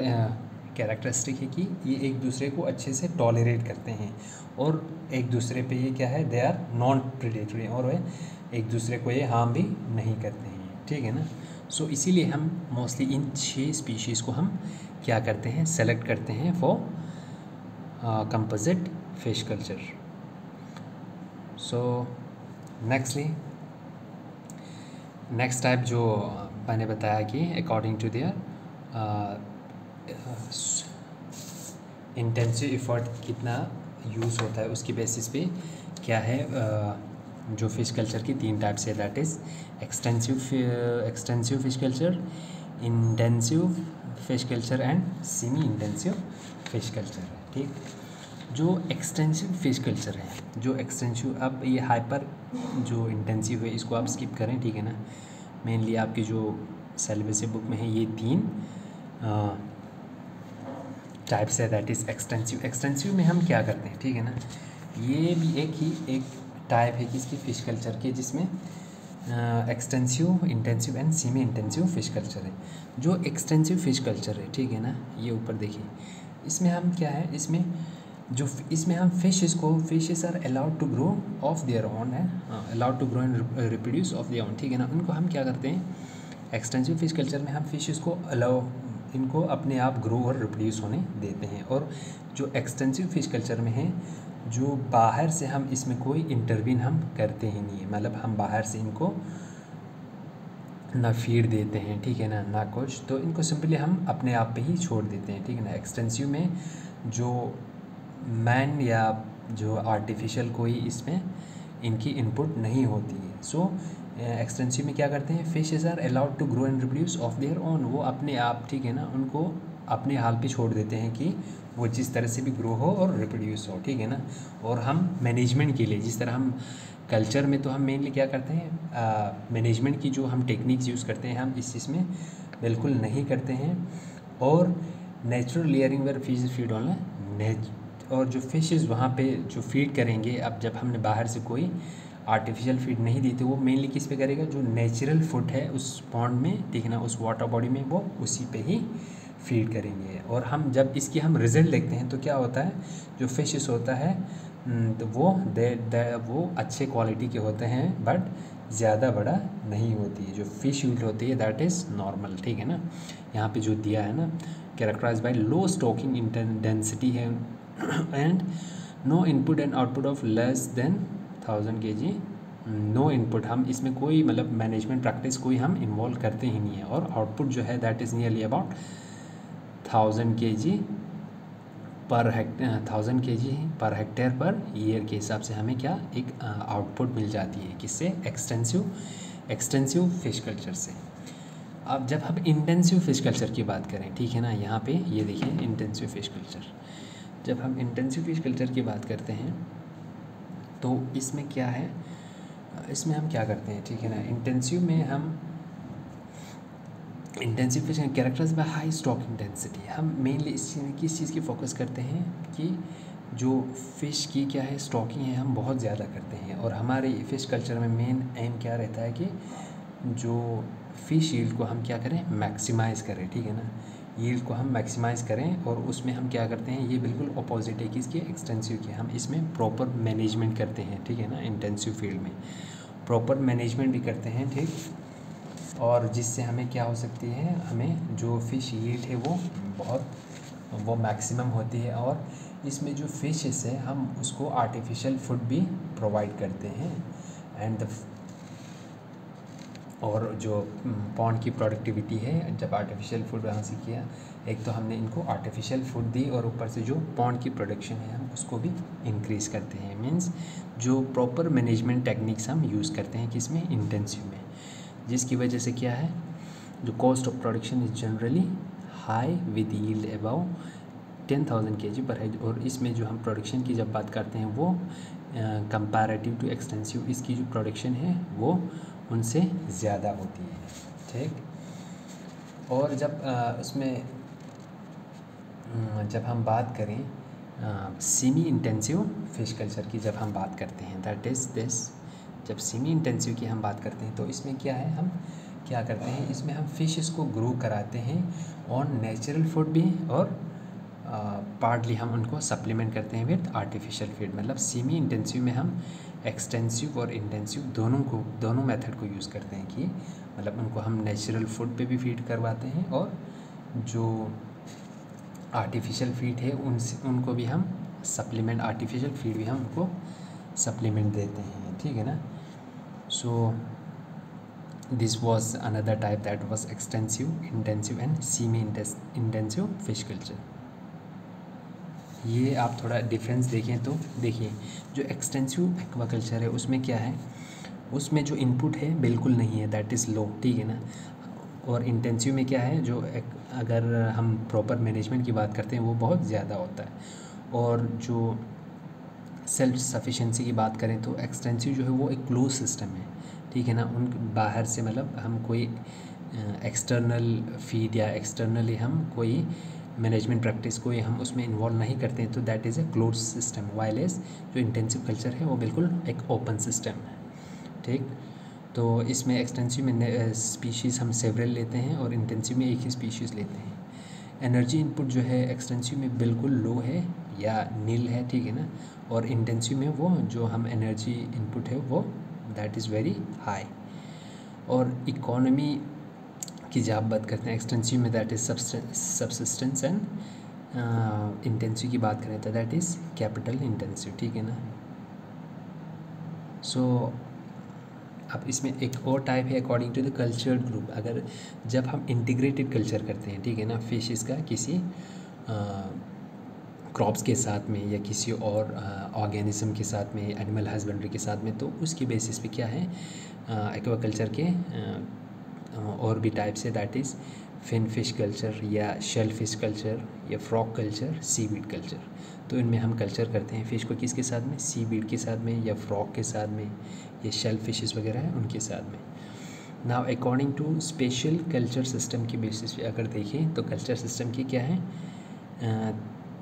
Speaker 1: कैरेक्टरिस्टिक है कि ये एक दूसरे को अच्छे से टॉलरेट करते हैं, और एक दूसरे पे ये क्या है, दे आर नॉन प्रेडेटरी, और वे एक दूसरे को ये हार्म भी नहीं करते हैं, ठीक है ना। सो इसीलिए हम मोस्टली इन 6 स्पीशीज़ को हम क्या करते हैं, सेलेक्ट करते हैं for composite fish culture. So next type जो मैंने बताया कि according to their intensive effort कितना यूज़ होता है, उसकी बेसिस पे क्या है, जो फिश कल्चर की 3 टाइप्स है, that is extensive fish culture, intensive fish culture and semi intensive fish culture, ठीक। जो एक्सटेंसिव फिश कल्चर है, जो एक्सटेंसिव, अब ये हाइपर जो इंटेंसिव है इसको आप स्किप करें, ठीक है ना। मेनली आपकी जो सिलेबस बुक में है ये 3 टाइप्स है, दैट इज़ एक्सटेंसिव। एक्सटेंसिव में हम क्या करते हैं, ठीक है ना, ये भी एक टाइप है कि इसकी फ़िश कल्चर के, जिसमें extensive, intensive and semi intensive fish culture है। जो एक्सटेंसिव फ़िश कल्चर है, ठीक है ना, ये ऊपर देखिए, इसमें हम क्या है, इसमें हम fishes are allowed to grow of their own है, allowed to grow and reproduce of their own, ठीक है ना। उनको हम क्या करते हैं, एक्सटेंसिव फिश कल्चर में हम फिशेस को इनको अपने आप ग्रो और रिप्रोड्यूस होने देते हैं। और जो एक्सटेंसिव फिश कल्चर में है, जो बाहर से हम इसमें कोई इंटरवीन हम करते ही नहीं है, मतलब हम बाहर से इनको ना फीड देते हैं, ठीक है ना कुछ, तो इनको सिंपली हम अपने आप पे ही छोड़ देते हैं, ठीक है ना। एक्सटेंसिव में जो मैन या जो आर्टिफिशियल कोई इसमें इनकी इनपुट नहीं होती है। सो एक्सटेंसिव में क्या करते हैं, fishes are allowed to grow and reproduce of their own, वो अपने आप, ठीक है ना, उनको अपने हाल पे छोड़ देते हैं कि वो जिस तरह से भी ग्रो हो और रिप्रोड्यूस हो, ठीक है ना। और हम मैनेजमेंट के लिए, जिस तरह हम कल्चर में, तो हम मेनली क्या करते हैं, मैनेजमेंट की जो हम टेक्निक्स यूज़ करते हैं, हम इस चीज़ में बिल्कुल नहीं करते हैं। और natural layering where fish feed on, और जो फिशेस वहाँ पे जो फीड करेंगे, अब जब हमने बाहर से कोई आर्टिफिशियल फीड नहीं दी तो वो मेनली किस पे करेगा, जो नेचुरल फूड है उस पॉन्ड में, ठीक है ना, उस वाटर बॉडी में, वो उसी पे ही फीड करेंगे। और हम जब इसकी हम रिज़ल्ट देखते हैं तो क्या होता है, जो फिशेस होता है तो वो अच्छे क्वालिटी के होते हैं, बट ज़्यादा बड़ा नहीं होती है। जो फ़िश यूल होती है दैट इज़ नॉर्मल, ठीक है ना। यहाँ पे जो दिया है ना, characterise by low stocking density है and no input and output of less than 1000 kg। No input, हम इसमें कोई मतलब मैनेजमेंट प्रैक्टिस कोई हम इन्वॉल्व करते ही नहीं है। और आउटपुट जो है that is nearly about 1000 kg per hectare per year के हिसाब से हमें क्या एक आउटपुट मिल जाती है, किससे, एक्सटेंसिव फिश कल्चर से। अब जब हम इंटेंसिव फिश कल्चर की बात करें, ठीक है ना, यहाँ पे ये देखिए इंटेंसिव फिश कल्चर। जब हम इंटेंसिव फिश कल्चर की बात करते हैं तो इसमें क्या है, इसमें हम क्या करते हैं, ठीक है ना, इंटेंसिव में हम intensive fish characters by high stocking density, हम मेनली किस चीज़ की फोकस करते हैं कि जो फ़िश की क्या है स्टॉकिंग है हम बहुत ज़्यादा करते हैं। और हमारे फ़िश कल्चर में मेन एम क्या रहता है कि जो फ़िश यील्ड को हम क्या करें, मैक्सिमाइज़ करें, ठीक है ना, यील्ड को हम मैक्सिमाइज़ करें। और उसमें हम क्या करते हैं, ये बिल्कुल अपोजिट है कि इसके एक्सटेंसिव के, हम इसमें प्रॉपर मैनेजमेंट करते हैं, ठीक है ना, इंटेंसिव फील्ड में प्रॉपर मैनेजमेंट भी करते हैं, ठीक। और जिससे हमें क्या हो सकती है, हमें जो फ़िश यील्ड है वो मैक्सिमम होती है। और इसमें जो फिशेस है हम उसको आर्टिफिशियल फूड भी प्रोवाइड करते हैं। एंड और जो पॉन्ड की प्रोडक्टिविटी है, जब आर्टिफिशियल फूड यहाँ से किया, एक तो हमने इनको आर्टिफिशियल फूड दी और ऊपर से जो पॉन्ड की प्रोडक्शन है हम उसको भी इंक्रीज़ करते हैं। मींस जो प्रॉपर मैनेजमेंट टेक्निक्स हम यूज़ करते हैं किसमें, इंटेंसिव में, जिसकी वजह से क्या है, जो cost of production is generally high with yield about 10,000 kg पर है। और इसमें जो हम प्रोडक्शन की जब बात करते हैं वो कंपैरेटिव टू एक्सटेंसिव, इसकी जो प्रोडक्शन है वो उनसे ज़्यादा होती है, ठीक। और जब उसमें जब हम बात करें सेमी इंटेंसिव फिश कल्चर की, जब हम बात करते हैं दैट इज़ दिस, जब सेमी इंटेंसिव की हम बात करते हैं तो इसमें क्या है, हम क्या करते हैं, इसमें हम फिशेस को ग्रो कराते हैं ऑन नेचुरल फूड भी, और पार्टली हम उनको सप्लीमेंट करते हैं विद आर्टिफिशियल फीड। मतलब सेमी इंटेंसिव में हम एक्सटेंसिव और इंटेंसिव दोनों मेथड को यूज़ करते हैं कि मतलब उनको हम नेचुरल फूड पे भी फीड करवाते हैं और जो आर्टिफिशियल फीड है उनको भी हम सप्लीमेंट, आर्टिफिशियल फीड भी हम उनको सप्लीमेंट देते हैं, ठीक है ना। So this was another type that was extensive, intensive and semi intensive fish culture. ये आप थोड़ा डिफरेंस देखें तो देखिए, जो एक्सटेंसिव एक्वाकल्चर है उसमें क्या है, उसमें जो इनपुट है बिल्कुल नहीं है, दैट इज़ लो, ठीक है ना। और इंटेंसिव में क्या है, जो अगर हम प्रॉपर मैनेजमेंट की बात करते हैं वो बहुत ज़्यादा होता है। और जो सेल्फ सफिशिएंसी की बात करें तो एक्सटेंसिव जो है वो एक क्लोज सिस्टम है, ठीक है ना। उन बाहर से मतलब हम कोई एक्सटर्नल फीड या एक्सटर्नली हम कोई मैनेजमेंट प्रैक्टिस को हम उसमें इन्वॉल्व नहीं करते हैं, तो that is a close system. While as जो इंटेंसिव कल्चर है वो बिल्कुल एक ओपन सिस्टम है, ठीक। तो इसमें एक्सटेंसिव में स्पीशीज़ हम सेवरल लेते हैं और इंटेंसिव में एक ही स्पीशीज़ लेते हैं। एनर्जी इनपुट जो है एक्सटेंसिव में बिल्कुल लो है या नील है, ठीक है ना। और इंटेंसिव में वो जो हम एनर्जी इनपुट है वो दैट इज़ वेरी हाई। और इकोनॉमी की जब बात करते हैं एक्सटेंसिव में that is subsistence and intensive की बात करें तो दैट इज़ कैपिटल इंटेंसिव, ठीक है ना। सो अब इसमें एक और टाइप है according to the cultured group. अगर जब हम इंटीग्रेटेड कल्चर करते हैं, ठीक है ना, फिशेस का किसी क्रॉप्स के साथ में या किसी और ऑर्गेनिज्म के साथ में, एनिमल हस्बेंड्री के साथ में, तो उसकी बेसिस पे क्या है एक्वाकल्चर के और भी टाइप्स है, that is fin fish culture या शेल फिश कल्चर या फ्रॉग कल्चर, सीवीड कल्चर। तो इनमें हम कल्चर करते हैं फ़िश को किसके साथ में, सीवीड के साथ में या फ्रॉग के साथ में, या शेल फिशेस वगैरह हैं उनके साथ में। Now according to special culture system की बेसिस पे अगर देखें तो कल्चर सिस्टम की क्या है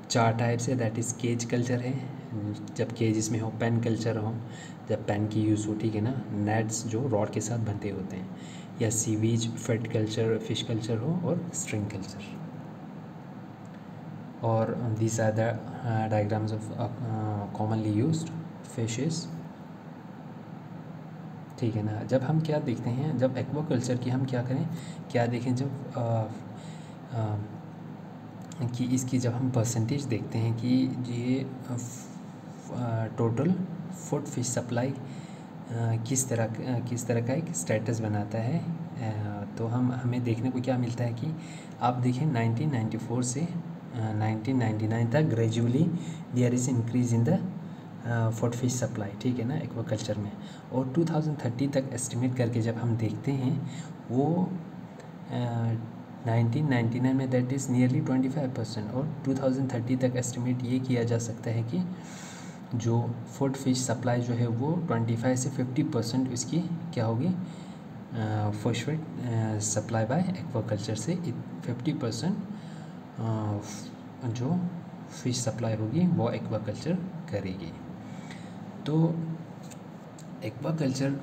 Speaker 1: 4 टाइप्स है, दैट इज़ केज कल्चर है, जब केजेस में हो, पेन कल्चर हो, जब पेन की यूज़ हो, ठीक है ना, नेट्स जो रॉड के साथ बनते होते हैं, या sewage fed culture, fish culture हो, और स्ट्रिंग कल्चर। और these are the diagrams of commonly used fishes, ठीक है ना। जब हम क्या देखते हैं, जब एक्वाकल्चर की हम क्या करें, क्या देखें, जब कि इसकी जब हम परसेंटेज देखते हैं कि ये टोटल फूड फिश सप्लाई किस तरह का एक स्टेटस बनाता है, तो हमें देखने को क्या मिलता है कि आप देखें 1994 से 1999 तक gradually there is increase in the food fish supply, ठीक है ना, एक्वाकल्चर में। और 2030 तक एस्टिमेट करके जब हम देखते हैं वो 1999 में दैट इज़ नियरली 25%, और 2030 तक एस्टिमेट ये किया जा सकता है कि जो फूड फिश सप्लाई जो है वो 25 से 50% इसकी क्या होगी, fish feed supply bye aquaculture से 50% जो फिश सप्लाई होगी वो एक्वाकल्चर करेगी। तो एक्वाकल्चर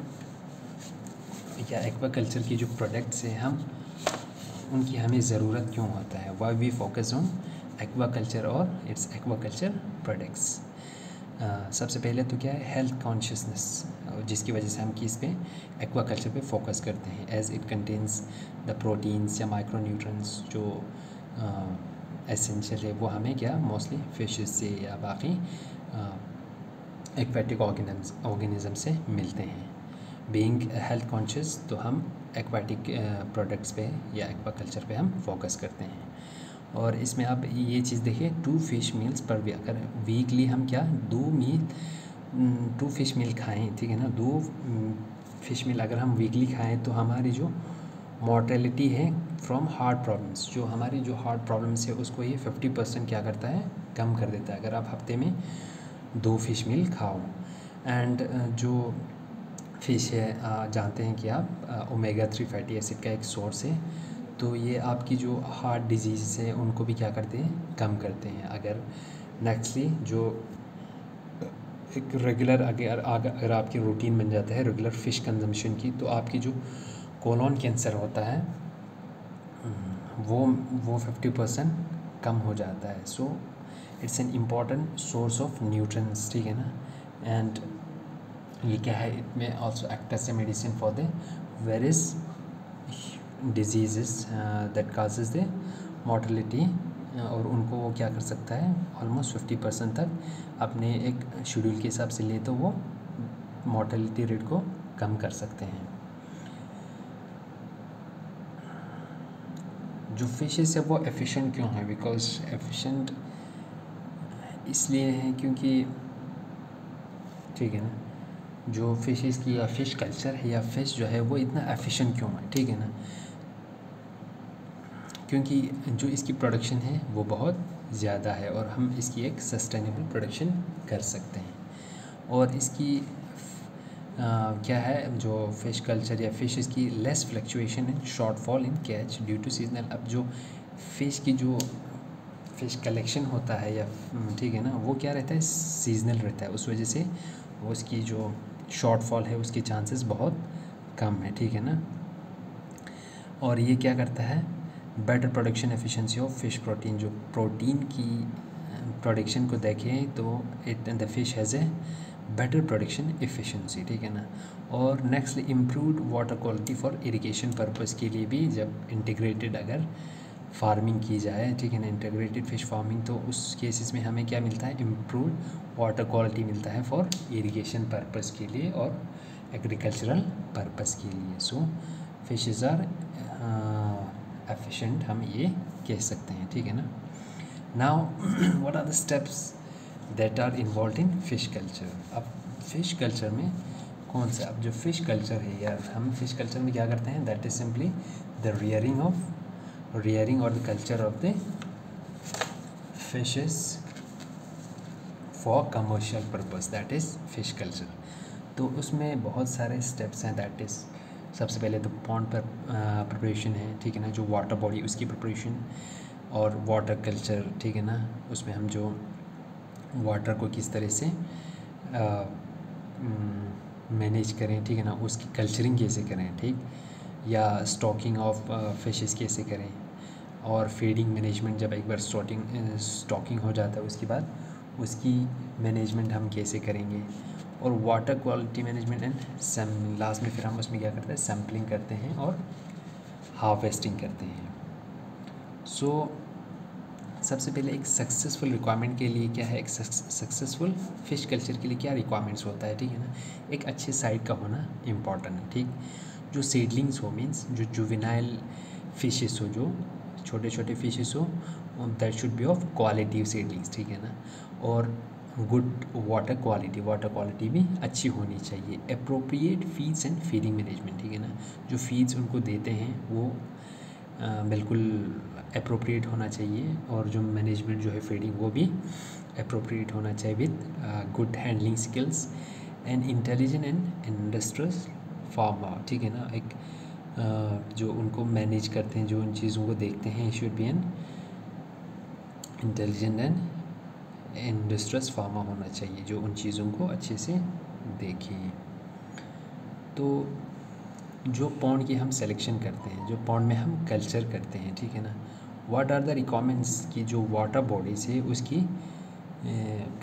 Speaker 1: या एक्वाकल्चर की जो प्रोडक्ट्स हैं उनकी हमें ज़रूरत क्यों होता है, why we focus on aquaculture और इट्स एक्वाकल्चर प्रोडक्ट्स। सबसे पहले तो क्या है, हेल्थ कॉन्शियसनेस, जिसकी वजह से हम किस पे, एक्वाकल्चर पे फोकस करते हैं, as it contains the proteins या माइक्रोन्यूट्रिएंट्स जो एसेंशियल है वो हमें क्या मोस्टली फिशेस से या बाकी एक्वेटिक ऑर्गेनिज्म से मिलते हैं। बीइंग हेल्थ कॉन्शियस, तो हम एक्वाटिक प्रोडक्ट्स पे या एक्वाकल्चर पे हम फोकस करते हैं। और इसमें आप ये चीज़ देखिए, 2 फिश मील्स पर वीक, अगर वीकली हम क्या 2 फिश मील खाएं, ठीक है ना, 2 फिश मील अगर हम वीकली खाएं तो हमारी जो मॉर्टेलिटी है फ्रॉम हार्ट प्रॉब्लम्स, जो हमारी जो हार्ट प्रॉब्लम्स है उसको ये 50% क्या करता है, कम कर देता है, अगर आप हफ्ते में 2 फिश मील खाओ। एंड जो फ़िश है, जानते हैं कि आप ओमेगा 3 फैटी एसिड का एक सोर्स है, तो ये आपकी जो हार्ट डिजीज़ है उनको भी क्या करते हैं, कम करते हैं। अगर नेक्स्टली जो एक रेगुलर अगर आपकी रूटीन बन जाता है रेगुलर फ़िश कंजम्पशन की, तो आपकी जो कोलोन कैंसर होता है वो 50% कम हो जाता है। So it's an important source of nutrients, ठीक है ना। एंड ये क्या है, it may also act as a medicine for the various diseases that causes the mortality, और उनको वो क्या कर सकता है, ऑलमोस्ट 50% तक अपने एक शेड्यूल के हिसाब से ले तो वो मॉर्टेलिटी रेट को कम कर सकते हैं। जो फिशेस है वो एफिशिएंट क्यों है, बिकॉज एफिशिएंट इसलिए है क्योंकि, ठीक है ना, जो फिशेस की या फ़िश कल्चर है या फ़िश जो है वो इतना एफिशिएंट क्यों है, ठीक है ना, क्योंकि जो इसकी प्रोडक्शन है वो बहुत ज़्यादा है और हम इसकी एक सस्टेनेबल प्रोडक्शन कर सकते हैं। और इसकी क्या है, जो फ़िश कल्चर या फिशेस की less fluctuation in shortfall in catch due to seasonal. अब जो फ़िश की जो फ़िश कलेक्शन होता है या, ठीक है ना, वो क्या रहता है, सीजनल रहता है, उस वजह से वो उसकी जो शॉर्टफॉल है उसके चांसेस बहुत कम है, ठीक है ना। और ये क्या करता है, better production efficiency of fish protein, जो प्रोटीन की प्रोडक्शन को देखें तो it the fish has a better production efficiency, ठीक है ना। और next improved water quality for irrigation purpose के लिए भी जब इंटीग्रेटेड अगर फार्मिंग की जाए, ठीक है ना, इंटीग्रेटेड फिश फार्मिंग, तो उस केसेस में हमें क्या मिलता है, इम्प्रूव्ड वाटर क्वालिटी मिलता है फॉर इरिगेशन पर्पस के लिए और एग्रीकल्चरल पर्पस के लिए। सो फिशेस आर एफिशिएंट, हम ये कह सकते हैं, ठीक है ना। Now what are the steps that are involve in fish culture. अब फ़िश कल्चर में कौन सा, अब जो फ़िश कल्चर है यार, हम फ़िश कल्चर में क्या करते हैं, that is simply the rearing और the culture of the fishes for commercial purpose, that is fish culture. तो उसमें बहुत सारे स्टेप्स हैं, दैट इज़ सबसे पहले तो पॉन्ड पर प्रिपरेशन है, ठीक है ना, जो वाटर बॉडी उसकी प्रिपरेशन, और वाटर कल्चर, ठीक है ना, उसमें हम जो वाटर को किस तरह से मैनेज करें, ठीक है ना, उसकी कल्चरिंग कैसे करें, ठीक, या स्टॉकिंग ऑफ फिशेस कैसे करें, और फीडिंग मैनेजमेंट जब एक बार स्टॉकिंग हो जाता है उसके बाद उसकी मैनेजमेंट हम कैसे करेंगे, और water quality management and last में फिर हम उसमें क्या करते हैं, सैम्पलिंग करते हैं और हार्वेस्टिंग करते हैं। सो सबसे पहले एक सक्सेसफुल रिक्वायरमेंट के लिए क्या है, एक सक्सेसफुल फ़िश कल्चर के लिए क्या रिक्वायरमेंट्स होता है, ठीक है ना, एक अच्छे साइट का होना इम्पॉर्टेंट है, ठीक, जो सीडलिंग्स हो मीन्स जो जुवेनाइल फिशेस हो, जो छोटे छोटे फिशेस हो, that should be of quality seedlings, ठीक है ना, और गुड वाटर क्वालिटी भी अच्छी होनी चाहिए, appropriate feeds and feeding management, ठीक है ना, जो फीड्स उनको देते हैं वो बिल्कुल अप्रोप्रिएट होना चाहिए, और जो मैनेजमेंट जो है फीडिंग वो भी अप्रोप्रिएट होना चाहिए with good handling skills and intelligent and industrious farmer, ठीक है ना, एक जो उनको मैनेज करते हैं, जो उन चीज़ों को देखते हैं, should be an intelligent and industrious farmer होना चाहिए, जो उन चीज़ों को अच्छे से देखें। तो जो पॉन्ड की हम सिलेक्शन करते हैं, जो पॉन्ड में हम कल्चर करते हैं, ठीक है ना, व्हाट आर द रिक्वायरमेंट्स की जो वाटर बॉडीज़ है उसकी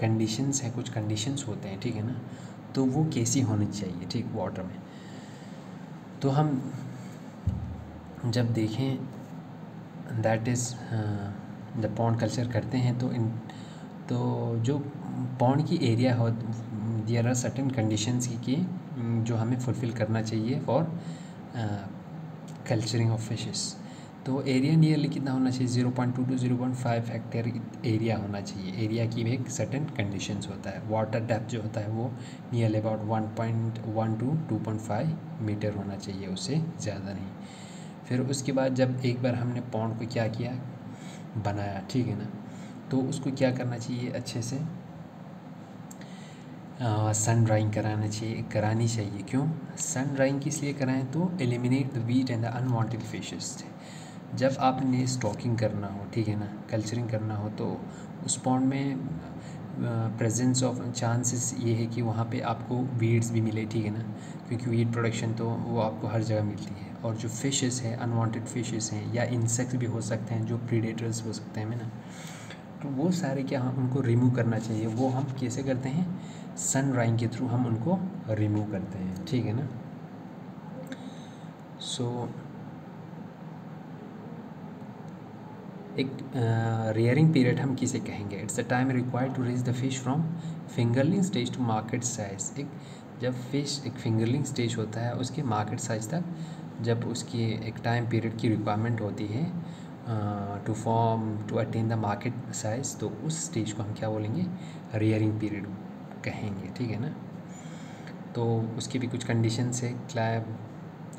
Speaker 1: कंडीशंस है, कुछ कंडीशंस होते हैं, ठीक है ना, तो वो कैसी होनी चाहिए, ठीक, वाटर में। तो हम जब देखें दैट इज़ जब पॉन्ड कल्चर करते हैं तो जो पॉन्ड की एरिया हो, देयर आर सर्टेन कंडीशंस की जो हमें फुलफ़िल करना चाहिए फॉर कल्चरिंग ऑफ फिशेस। तो एरिया नियरली कितना होना चाहिए, 0.2 to 0.5 हेक्टेयर एरिया होना चाहिए। एरिया की भी एक सर्टेन कंडीशंस होता है। वाटर डेप्थ जो होता है वो नियरली अबाउट 1.1 to 2.5 मीटर होना चाहिए, उससे ज़्यादा नहीं। फिर उसके बाद जब एक बार हमने पॉन्ड को क्या किया, बनाया, ठीक है ना, तो उसको क्या करना चाहिए, अच्छे से सन ड्राइंग करानी चाहिए। क्यों सन ड्राइंग किस लिए कराएं, तो eliminate the wheat and the unwanted fishes. जब आपने स्टॉकिंग करना हो, ठीक है ना, कल्चरिंग करना हो, तो उस पॉन्ड में प्रेजेंस ऑफ चांसेस ये है कि वहाँ पे आपको वीड्स भी मिले, ठीक है ना, क्योंकि वीड प्रोडक्शन तो वो आपको हर जगह मिलती है। और जो फिशेस हैं, अनवांटेड फिशेस हैं, या इंसेक्ट्स भी हो सकते हैं, जो प्रीडेटर्स हो सकते हैं ना, तो वो सारे क्या हम उनको रिमूव करना चाहिए। वो हम कैसे करते हैं, सन ड्राइंग के थ्रू हम उनको रिमूव करते हैं, ठीक है ना। सो एक रेयरिंग पीरियड हम किसे कहेंगे, it's the time required to raise the fish from fingerling stage to market size. एक जब फिश एक फिंगरलिंग स्टेज होता है उसके मार्केट साइज तक जब उसकी एक टाइम पीरियड की रिक्वायरमेंट होती है to attain the market size, तो उस स्टेज को हम क्या बोलेंगे, रेयरिंग पीरियड कहेंगे, ठीक है ना। तो उसकी भी कुछ कंडीशंस है,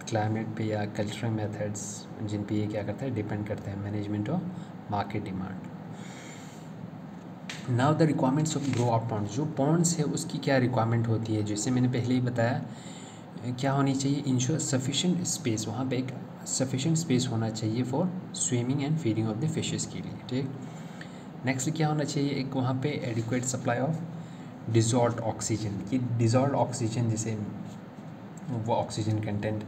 Speaker 1: क्लाइमेट पे या कल्चरल मेथड्स जिन पे ये क्या करता है, डिपेंड करता है, management of market demand. Now the requirements of grow out ponds. जो पॉन्ड्स है उसकी क्या रिक्वायरमेंट होती है, जैसे मैंने पहले ही बताया, क्या होनी चाहिए, इंश्योर सफिशेंट स्पेस, वहाँ पे एक सफिशेंट स्पेस होना चाहिए for swimming and feeding of the fishes के लिए, ठीक। नेक्स्ट क्या होना चाहिए, एक वहाँ पे adequate supply of dissolved oxygen की, डिजॉल्व्ड ऑक्सीजन जैसे वो ऑक्सीजन कंटेंट,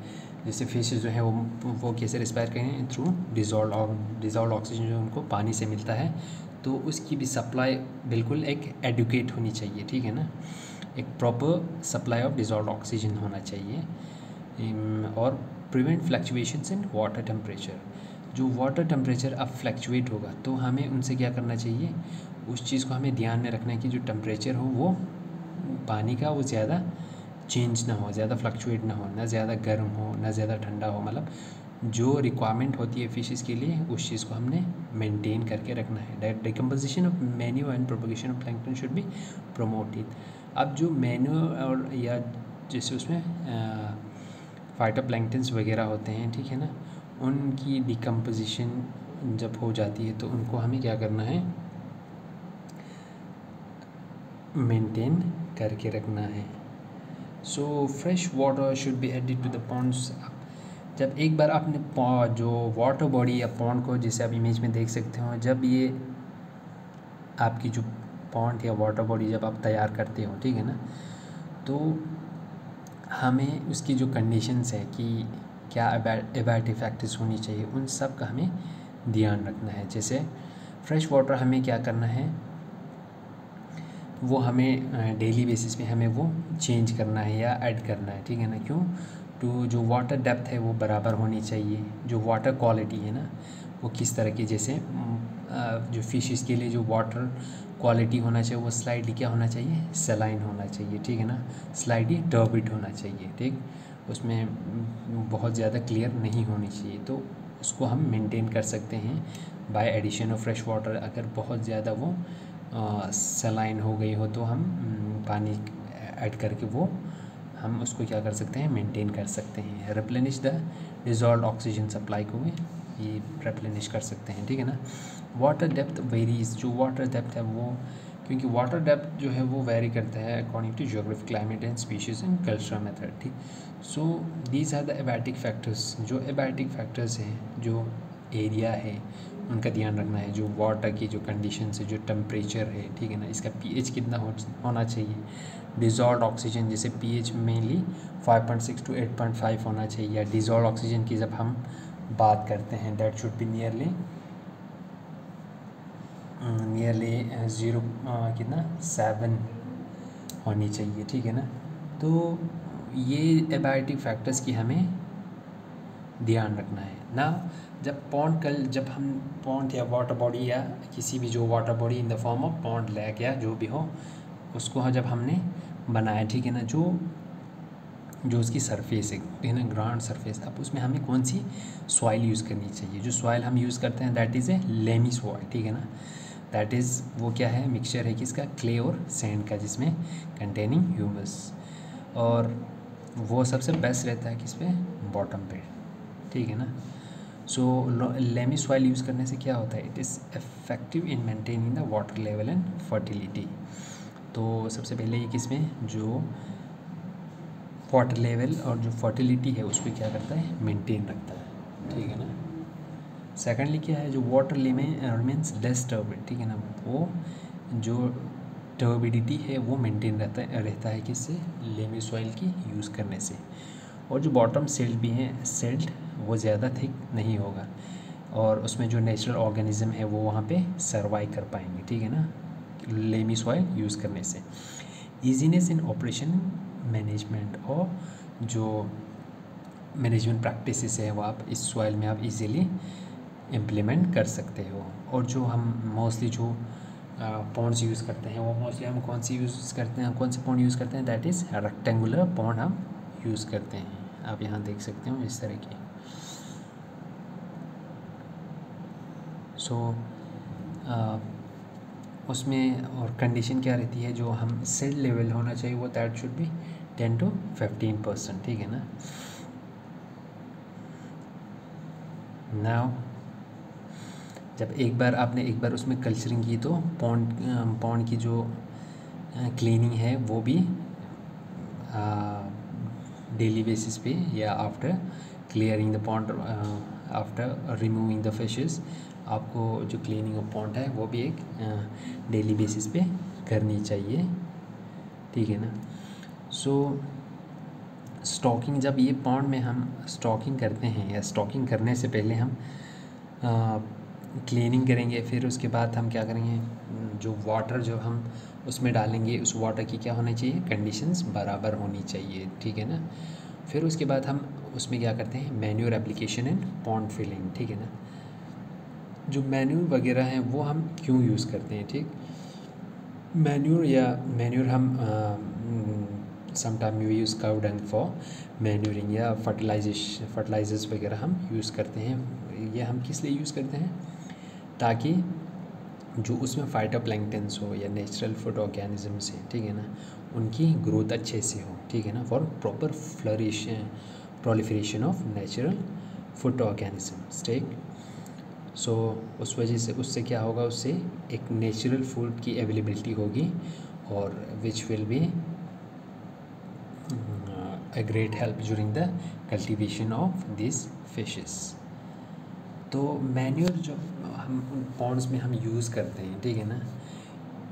Speaker 1: जैसे फिश जो है वो कैसे रिस्पायर करें, थ्रू डिजॉल्व्ड ऑक्सीजन जो उनको पानी से मिलता है, तो उसकी भी सप्लाई बिल्कुल एक एडुकेट होनी चाहिए, ठीक है ना, एक proper supply of dissolved oxygen होना चाहिए। और prevent fluctuations in water temperature. जो वाटर टेम्परेचर अब फ्लक्चुएट होगा तो हमें उनसे क्या करना चाहिए, उस चीज़ को हमें ध्यान में रखना है कि जो टेम्परेचर हो वो पानी का वो ज़्यादा चेंज ना हो, ज़्यादा फ्लक्चुएट ना हो, ना ज़्यादा गर्म हो ना ज़्यादा ठंडा हो, मतलब जो रिक्वायरमेंट होती है फिशेस के लिए उस चीज़ को हमने मेंटेन करके रखना है। Decomposition of menu and propagation of plankton should be promoted. अब जो मैन्यू और या जैसे उसमें फाइटोप्लैंक्टन्स वगैरह होते हैं, ठीक है ना, उनकी डिकम्पोजिशन जब हो जाती है तो उनको हमें क्या करना है, मेंटेन करके रखना है। So fresh water should be added to the ponds. जब एक बार आपने जो वाटर बॉडी या पॉन्ड को, जैसे आप इमेज में देख सकते हो, जब ये आपकी जो पॉन्ड या वाटर बॉडी जब आप तैयार करते हो, ठीक है ना, तो हमें उसकी जो कंडीशंस है कि क्या एबायोटिक फैक्टर्स होनी चाहिए, उन सब का हमें ध्यान रखना है। जैसे फ्रेश वाटर हमें क्या करना है, वो हमें डेली बेसिस पे हमें वो चेंज करना है या ऐड करना है, ठीक है ना। क्यों? तो जो वाटर डेप्थ है वो बराबर होनी चाहिए, जो वाटर क्वालिटी है ना वो किस तरह की, जैसे जो फिशेस के लिए जो वाटर क्वालिटी होना चाहिए वो स्लाइडली क्या होना चाहिए, सलाइन होना चाहिए, ठीक है ना, स्लाइडली टर्बिड होना चाहिए, ठीक, उसमें बहुत ज़्यादा क्लियर नहीं होनी चाहिए। तो उसको हम मेंटेन कर सकते हैं by addition of fresh water. अगर बहुत ज़्यादा वो सलाइन हो गई हो तो हम पानी ऐड करके वो हम उसको क्या कर सकते हैं, मेंटेन कर सकते हैं। Replenish the dissolve oxygen supply को भी ये रिप्लेनिश कर सकते हैं, ठीक है ना। वाटर डेप्थ वेरीज, जो वाटर डेप्थ है वो, क्योंकि वाटर डेप्थ जो है वो वेरी करता है according to geographic climate and species and cultural method, ठीक। So these are the abiotic factors. जो एबायोटिक फैक्टर्स हैं, जो एरिया है उनका ध्यान रखना है, जो वाटर की जो कंडीशंस है, जो टेम्परेचर है, ठीक है ना, इसका पीएच कितना होना चाहिए, डिजॉल्व ऑक्सीजन जैसे पीएच मेनली 5.6 to 8.5 होना चाहिए, या डिजॉल्व ऑक्सीजन की जब हम बात करते हैं दैट शुड बी नियरली 0 कितना 7 होनी चाहिए, ठीक है ना। तो ये एबायोटिक फैक्टर्स की हमें ध्यान रखना है ना। जब हम पॉन्ड या वाटर बॉडी या किसी भी जो water body in the form of pond lake या जो भी हो, उसको जब हमने बनाया, ठीक है ना, जो उसकी सरफेस है, ठीक है ना, ग्राउंड सरफेस, अब उसमें हमें कौन सी सॉइल यूज़ करनी चाहिए। जो सॉइल हम यूज़ करते हैं that is a loamy soil, ठीक है ना, दैट इज़ वो क्या है, मिक्सचर है किसका, क्ले और सैंड का, जिसमें कंटेनिंग ह्यूमस, और वो सबसे बेस्ट रहता है किस पे, बॉटम पे, ठीक है ना। सो लेमी सॉइल यूज़ करने से क्या होता है, it is effective in maintaining the water level and fertility. तो सबसे पहले ये किसमें, जो वाटर लेवल और जो फर्टिलिटी है उस पर क्या करता है, मेंटेन रखता है, ठीक है ना। सेकेंडली क्या है, जो वाटर रिमेन्स लेस टर्बिड, ठीक है ना, वो जो टर्बिडिटी है वो मेंटेन रहता है किससे, लेमी सॉइल की यूज़ करने से। और जो बॉटम सिल्ट भी है, सिल्ट वो ज़्यादा थिक नहीं होगा, और उसमें जो नेचुरल ऑर्गेनिज्म है वो वहाँ पे सर्वाइव कर पाएंगे, ठीक है ना, लेमी सॉइल यूज़ करने से। ईजीनेस इन ऑपरेशन मैनेजमेंट, और जो मैनेजमेंट प्रैक्टिसेस है वो आप इस सॉइल में आप इजीली इम्प्लीमेंट कर सकते हो। और जो हम मोस्टली जो पॉन्ड्स यूज़ करते हैं वो मोस्टली हम कौन सी यूज़ करते हैं, कौन से पॉन्ड यूज़ करते हैं, दैट इज़ रेक्टेंगुलर पॉन्ड हम यूज़ करते हैं। आप यहाँ देख सकते हो इस तरह की। सो उसमें और कंडीशन क्या रहती है, जो हम सिल्ट लेवल होना चाहिए वो दैट शुड बी 10 to 15%, ठीक है ना। नाउ जब एक बार उसमें कल्चरिंग की तो पॉन्ड की जो क्लीनिंग है वो भी डेली बेसिस पे या after clearing the pond, after removing the fishes, आपको जो क्लीनिंग ऑफ पॉन्ड है वो भी एक डेली बेसिस पे करनी चाहिए, ठीक है ना। सो स्टॉकिंग, जब ये पॉन्ड में हम स्टॉकिंग करते हैं या स्टॉकिंग करने से पहले हम क्लीनिंग करेंगे, फिर उसके बाद हम क्या करेंगे, जो वाटर जो हम उसमें डालेंगे उस वाटर की क्या होनी चाहिए, कंडीशंस बराबर होनी चाहिए, ठीक है ना। फिर उसके बाद हम उसमें क्या करते हैं, manure application and pond filling, ठीक है ना। जो मैन्योर वगैरह हैं वो हम क्यों यूज़ करते हैं, ठीक, मैन्योर हम sometime we use cow dung for manuring, या फर्टिलाइजर्स वगैरह हम यूज़ करते हैं। ये हम किस लिए यूज़ करते हैं, ताकि जो उसमें फाइटोप्लैंक्टन्स हो या नेचुरल फूड ऑर्गेनिजम्स हैं, ठीक है ना, उनकी ग्रोथ अच्छे से हो, ठीक है ना, for proper proliferation of natural food organisms, ठीक। सो उस वजह से उससे क्या होगा, उससे एक नेचुरल फूड की अवेलेबिलिटी होगी, और which will be a great help during the cultivation of these fishes। तो मैन्योर जो हम उन पॉन्ड्स में हम यूज़ करते हैं, ठीक है ना,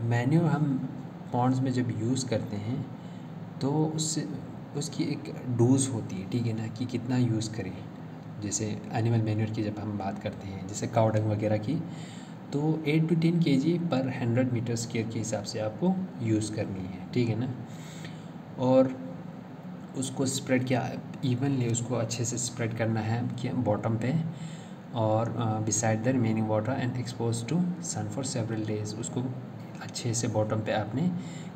Speaker 1: मैन्योर हम पॉन्ड्स में जब यूज़ करते हैं तो उससे उसकी एक डोज होती है, ठीक है ना, कि कितना यूज़ करें। जैसे एनिमल मैन्योर की जब हम बात करते हैं, जैसे काऊ डंग वगैरह की, तो 8 to 10 kg पर 100 मीटर स्क्वायर के हिसाब से आपको यूज़ करनी है, ठीक है ना। और उसको स्प्रेड किया इवनली, उसको अच्छे से स्प्रेड करना है कि बॉटम पे, और beside the remaining water and expose to sun for several days. उसको अच्छे से बॉटम पे आपने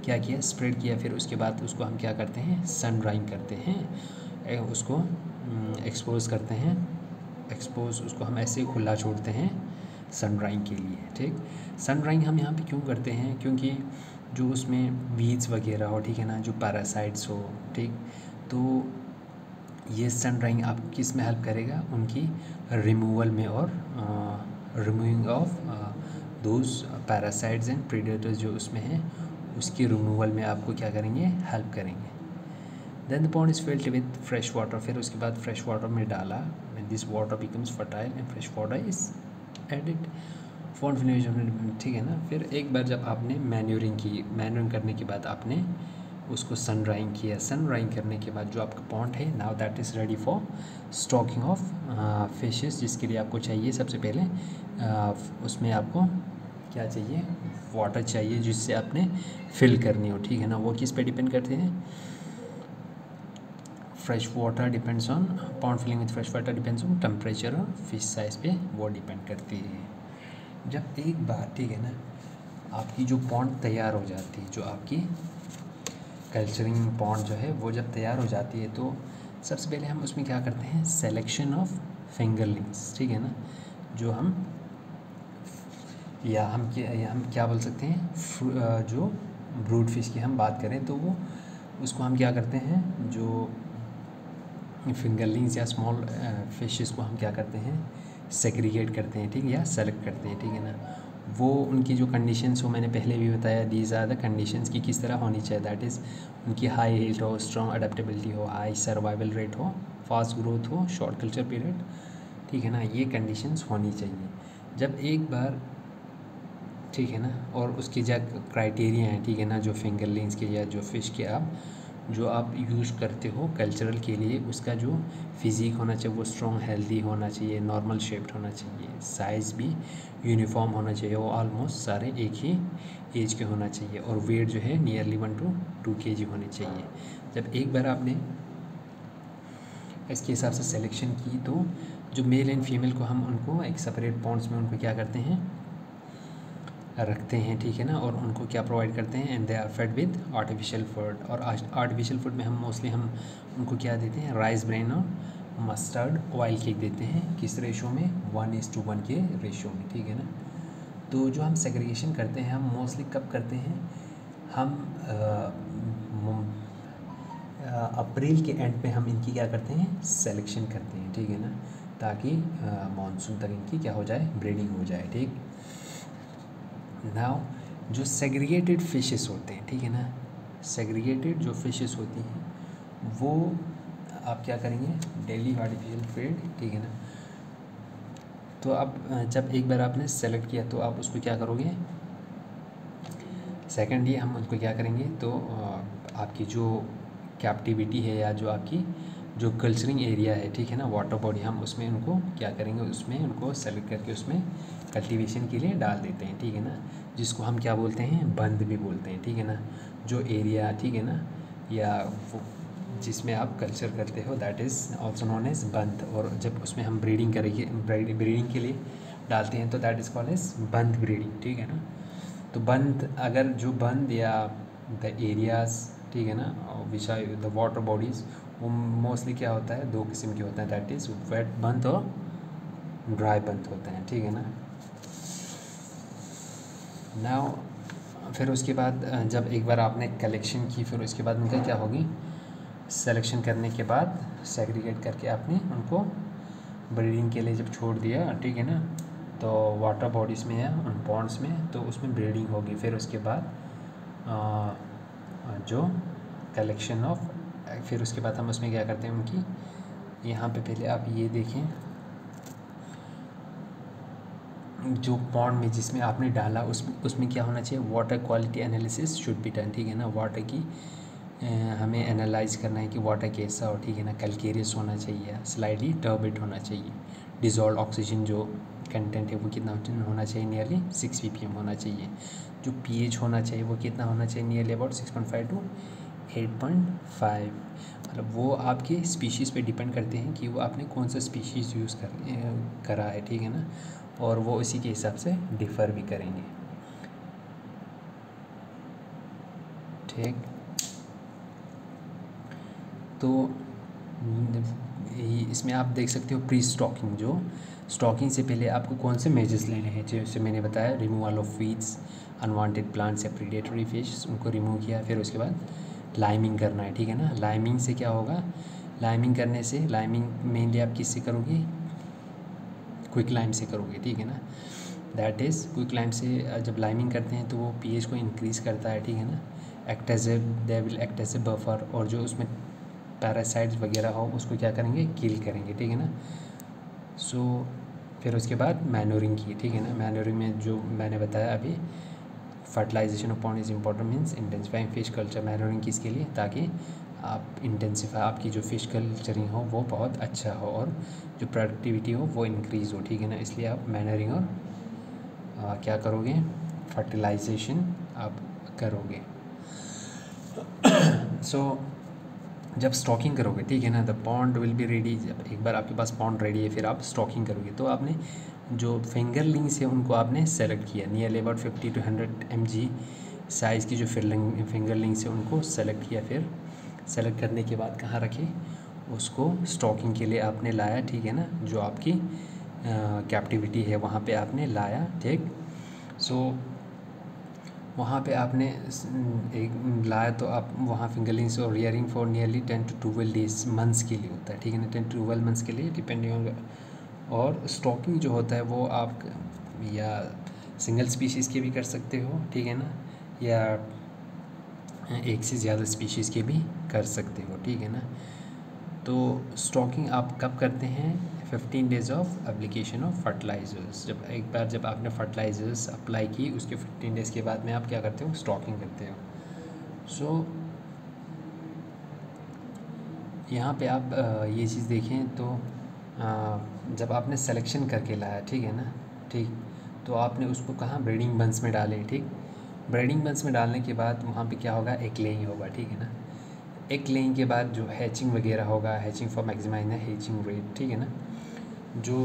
Speaker 1: क्या किया, स्प्रेड किया। फिर उसके बाद उसको हम क्या करते हैं, सन ड्राइंग करते हैं, उसको एक्सपोज करते हैं। एक्सपोज उसको हम ऐसे खुला छोड़ते हैं सन ड्राइंग के लिए, ठीक। सन ड्राइंग हम यहाँ पे क्यों करते हैं, क्योंकि जो उसमें वीड्स वगैरह हो, ठीक है ना, जो पैरासाइट्स हो, ठीक, तो ये सन ड्राइंग आप किस में हेल्प करेगा, उनकी रिमूवल में, और removing of those parasites and predators जो उसमें हैं, उसकी रिमूवल में आपको क्या करेंगे, हेल्प करेंगे। Then the pond is filled with fresh water. फिर उसके बाद फ्रेश वाटर में डाला, this water becomes fertile and fresh water is added pond finish, ठीक है ना। फिर एक बार जब आपने मैन्योरिंग की, मैन्योरिंग करने के बाद आपने उसको सन ड्राइंग किया, सन ड्राइंग करने के बाद जो आपका पॉन्ड है, now that is ready for stocking of fishes, जिसके लिए आपको चाहिए सबसे पहले उसमें आपको क्या चाहिए, वाटर चाहिए, जिससे आपने फिल करनी हो, ठीक है ना। वो किस पे डिपेंड करते हैं, fresh water depends on, pond filling with fresh water depends on temperature, और फिश साइज़ पे वो डिपेंड करती है। जब एक बार, ठीक है ना, आपकी जो पॉन्ड तैयार हो जाती है, जो आपकी कल्चरिंग पॉन्ड जो है वो जब तैयार हो जाती है, तो सबसे पहले हम उसमें क्या करते हैं, सेलेक्शन ऑफ फिंगरलिंग्स, ठीक है ना, जो हम हम क्या बोल सकते हैं, जो ब्रूड फिश की हम बात करें तो वो उसको हम क्या करते हैं, जो फिंगरलिंग्स या स्मॉल फिशेस को हम क्या करते हैं, सेग्रीगेट करते हैं, ठीक, या सेलेक्ट करते हैं, ठीक है ना। वो उनकी जो कंडीशंस हो, मैंने पहले भी बताया, दीज आर द कंडीशंस की किस तरह होनी चाहिए, दैट इज़ उनकी हाई हील्ड हो, स्ट्रॉन्ग अडेप्टेबिलिटी हो, हाई सर्वाइवल रेट हो, फास्ट ग्रोथ हो, शॉर्ट कल्चर पीरियड, ठीक है ना, ये कंडीशंस होनी चाहिए। जब एक बार, ठीक है ना, और उसकी जो क्राइटेरिया हैं, ठीक है ना, जो फिंगरलिंग्स के या जो फ़िश के जो आप यूज़ करते हो कल्चरल के लिए, उसका जो फिज़िक होना चाहिए वो स्ट्रॉन्ग हेल्दी होना चाहिए, नॉर्मल शेप्ड होना चाहिए, साइज़ भी यूनिफॉर्म होना चाहिए, वो ऑलमोस्ट सारे एक ही एज के होना चाहिए, और वेट जो है नियरली 1 to 2 kg होनी चाहिए। जब एक बार आपने इसके हिसाब से सिलेक्शन की, तो जो मेल एंड फीमेल को हम उनको एक सेपरेट पॉन्ड्स में उनको क्या करते हैं, रखते हैं, ठीक है ना, और उनको क्या प्रोवाइड करते हैं, and they are fed with artificial food. और आर्टिफिशियल फूड में हम मोस्टली हम उनको क्या देते हैं, राइस ब्रेन और मस्टर्ड ऑयल केक देते हैं, किस रेशो में, 1:1 के रेशो में, ठीक है ना। तो जो हम सेग्रीगेशन करते हैं, हम मोस्टली कब करते हैं, हम अप्रैल के एंड पे हम इनकी क्या करते हैं, सेलेक्शन करते हैं, ठीक है ना, ताकि मानसून तक इनकी क्या हो जाए, ब्रीडिंग हो जाए, ठीक। नाउ जो सेग्रीगेटेड फिशेस होते हैं, ठीक है ना, सेग्रीगेटेड जो फिशेस होती हैं वो आप क्या करेंगे, डेली आर्टिफिशियल फीड, ठीक है ना। तो अब जब एक बार आपने सेलेक्ट किया तो आप उसको क्या करोगे, सेकेंडली हम उनको क्या करेंगे, तो आपकी जो कैप्टिविटी है या जो आपकी जो कल्चरिंग एरिया है, ठीक है ना, वाटर बॉडी, हम उसमें उनको क्या करेंगे, उसमें उनको सेलेक्ट करके उसमें कल्टीवेशन के लिए डाल देते हैं, ठीक है ना, जिसको हम क्या बोलते हैं, बंद भी बोलते हैं, ठीक है ना। जो एरिया, ठीक है ना, या वो जिसमें आप कल्चर करते हो, that is also known as bundh. और जब उसमें हम ब्रीडिंग करेंगे, ब्रीडिंग के लिए डालते हैं, तो दैट इज़ कॉल्ड एज बंद ब्रीडिंग, ठीक है ना। तो बंद, अगर जो बंद या द एरियाज़, ठीक है ना, which are the water bodies, वो मोस्टली क्या होता है, 2 किस्म के होते हैं, दैट इज़ वेट बंद और ड्राई बंद होते हैं, ठीक है ना। नाउ फिर उसके बाद जब एक बार आपने कलेक्शन की, फिर उसके बाद उनका क्या होगी, सिलेक्शन करने के बाद सेग्रीगेट करके आपने उनको ब्रीडिंग के लिए जब छोड़ दिया, ठीक है ना, तो वाटर बॉडीज़ में या उन पॉन्ड्स में, तो उसमें ब्रीडिंग होगी। फिर उसके बाद जो कलेक्शन ऑफ, फिर उसके बाद हम उसमें क्या करते हैं, उनकी यहाँ पे पहले आप ये देखें, जो पॉन्ड में जिसमें आपने डाला उसमें क्या होना चाहिए, water quality analysis should be done, ठीक है ना। वाटर की हमें एनालाइज करना है कि वाटर कैसा हो, ठीक है ना। कैल्केरियस होना चाहिए, स्लाइडली टर्बिड होना चाहिए, डिजॉल्व ऑक्सीजन जो कंटेंट है वो कितना होना चाहिए, नियरली 6 ppm होना चाहिए। जो pH होना चाहिए वो कितना होना चाहिए, नियरली अबाउट 6.5 to 8.5। मतलब वो आपके स्पीशीज़ पे डिपेंड करते हैं कि वो आपने कौन सा स्पीशीज़ यूज़ करा है, ठीक है ना। और वो उसी के हिसाब से डिफ़र भी करेंगे, ठीक। तो इसमें आप देख सकते हो प्री स्टॉकिंग, जो स्टॉकिंग से पहले आपको कौन से मेजर्स लेने हैं, जैसे मैंने बताया removal of weeds, unwanted plants या प्रीडेटरी फिश, उनको रिमूव किया। फिर उसके बाद लाइमिंग करना है, ठीक है ना। लाइमिंग से क्या होगा, लाइमिंग करने से, लाइमिंग मेनली आप किससे करोगे, क्विक लाइम से करोगे, ठीक है ना। दैट इज़ क्विक लाइम से जब लाइमिंग करते हैं तो वो pH को इंक्रीज़ करता है, ठीक है ना। Act as a, they will act as a buffer, और जो उसमें पैरासाइट्स वगैरह हो उसको क्या करेंगे, किल करेंगे, ठीक है ना। सो फिर उसके बाद मैनोरिंग की, ठीक है ना। मैनोरिंग में जो मैंने बताया अभी, fertilization of pond is important, means intensifying fish culture. Manuring किसके लिए, ताकि आप इंटेंसिफाई, आपकी जो फिश कल्चरिंग हो वो बहुत अच्छा हो और जो प्रोडक्टिविटी हो वो इंक्रीज़ हो, ठीक है ना। इसलिए आप मैनोरिंग और क्या करोगे, फर्टिलाइजेशन आप करोगे। सो जब स्टॉकिंग करोगे, ठीक है ना, the pond will be ready. जब एक बार आपके पास पॉन्ड रेडी है फिर आप स्टॉकिंग करोगे, तो आपने जो फिंगरलिंग्स है उनको आपने सेलेक्ट किया, nearly about 50 to 100 mg size की जो फिंगरलिंग्स है उनको सेलेक्ट किया। फिर सेलेक्ट करने के बाद कहाँ रखे, उसको स्टॉकिंग के लिए आपने लाया, ठीक है ना। जो आपकी कैप्टिविटी है वहाँ पे आपने लाया, ठीक। सो वहाँ पे आपने एक लाया तो आप वहाँ फिंगरलिंग्स और rearing for nearly 10 to 12 days, months के लिए होता है, ठीक है ना। 10 to 12 मंथ्स के लिए डिपेंडिंग ऑन। और स्टॉकिंग जो होता है वो आप या सिंगल स्पीशीज़ के भी कर सकते हो, ठीक है ना, या एक से ज़्यादा स्पीशीज़ के भी कर सकते हो, ठीक है ना। तो स्टॉकिंग आप कब करते हैं, 15 days of application of fertilizers. जब एक बार जब आपने फर्टिलाइज़र्स अप्लाई की उसके 15 days के बाद में आप क्या करते हो, स्टॉकिंग करते हो। सो यहाँ पे आप ये चीज़ देखें तो जब आपने सिलेक्शन करके लाया, ठीक है ना, ठीक, तो आपने उसको कहाँ, ब्रीडिंग बंस में डालें, ठीक। ब्रीडिंग बंस में डालने के बाद वहाँ पे क्या होगा, एक लेइंग होगा, ठीक है ना। एक लेइंग के बाद जो हैचिंग वगैरह होगा, hatching for maximize hatching rate, ठीक है ना। जो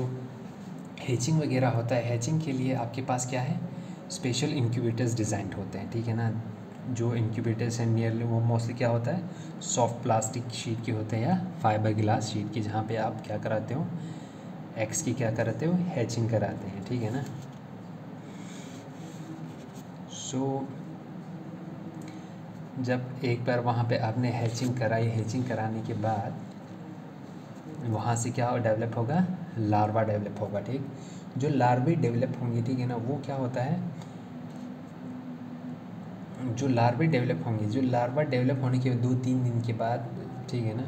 Speaker 1: हैचिंग वगैरह होता है, हैचिंग के लिए आपके पास क्या है, स्पेशल इंक्यूबेटर्स डिज़ाइन होते हैं, ठीक है ना। जो इंक्यूबेटर्स हैं नियरली वो मोस्टली क्या होता है, सॉफ्ट प्लास्टिक शीट के होते हैं या फाइबर ग्लास शीट की, जहाँ पे आप क्या कराते हो, एग्स की क्या कराते हो, हैचिंग कराते हैं, ठीक है ना। सो जब एक बार वहाँ पे आपने हैचिंग कराई, हैचिंग कराने के बाद वहाँ से क्या डेवलप होगा, लार्वा डेवलप होगा, ठीक। जो लार्वे डेवलप होंगे, ठीक है ना, वो क्या होता है, जो लार्वे डेवलप होंगे, जो लार्वा डेवलप होने के 2-3 दिन के बाद, ठीक है ना,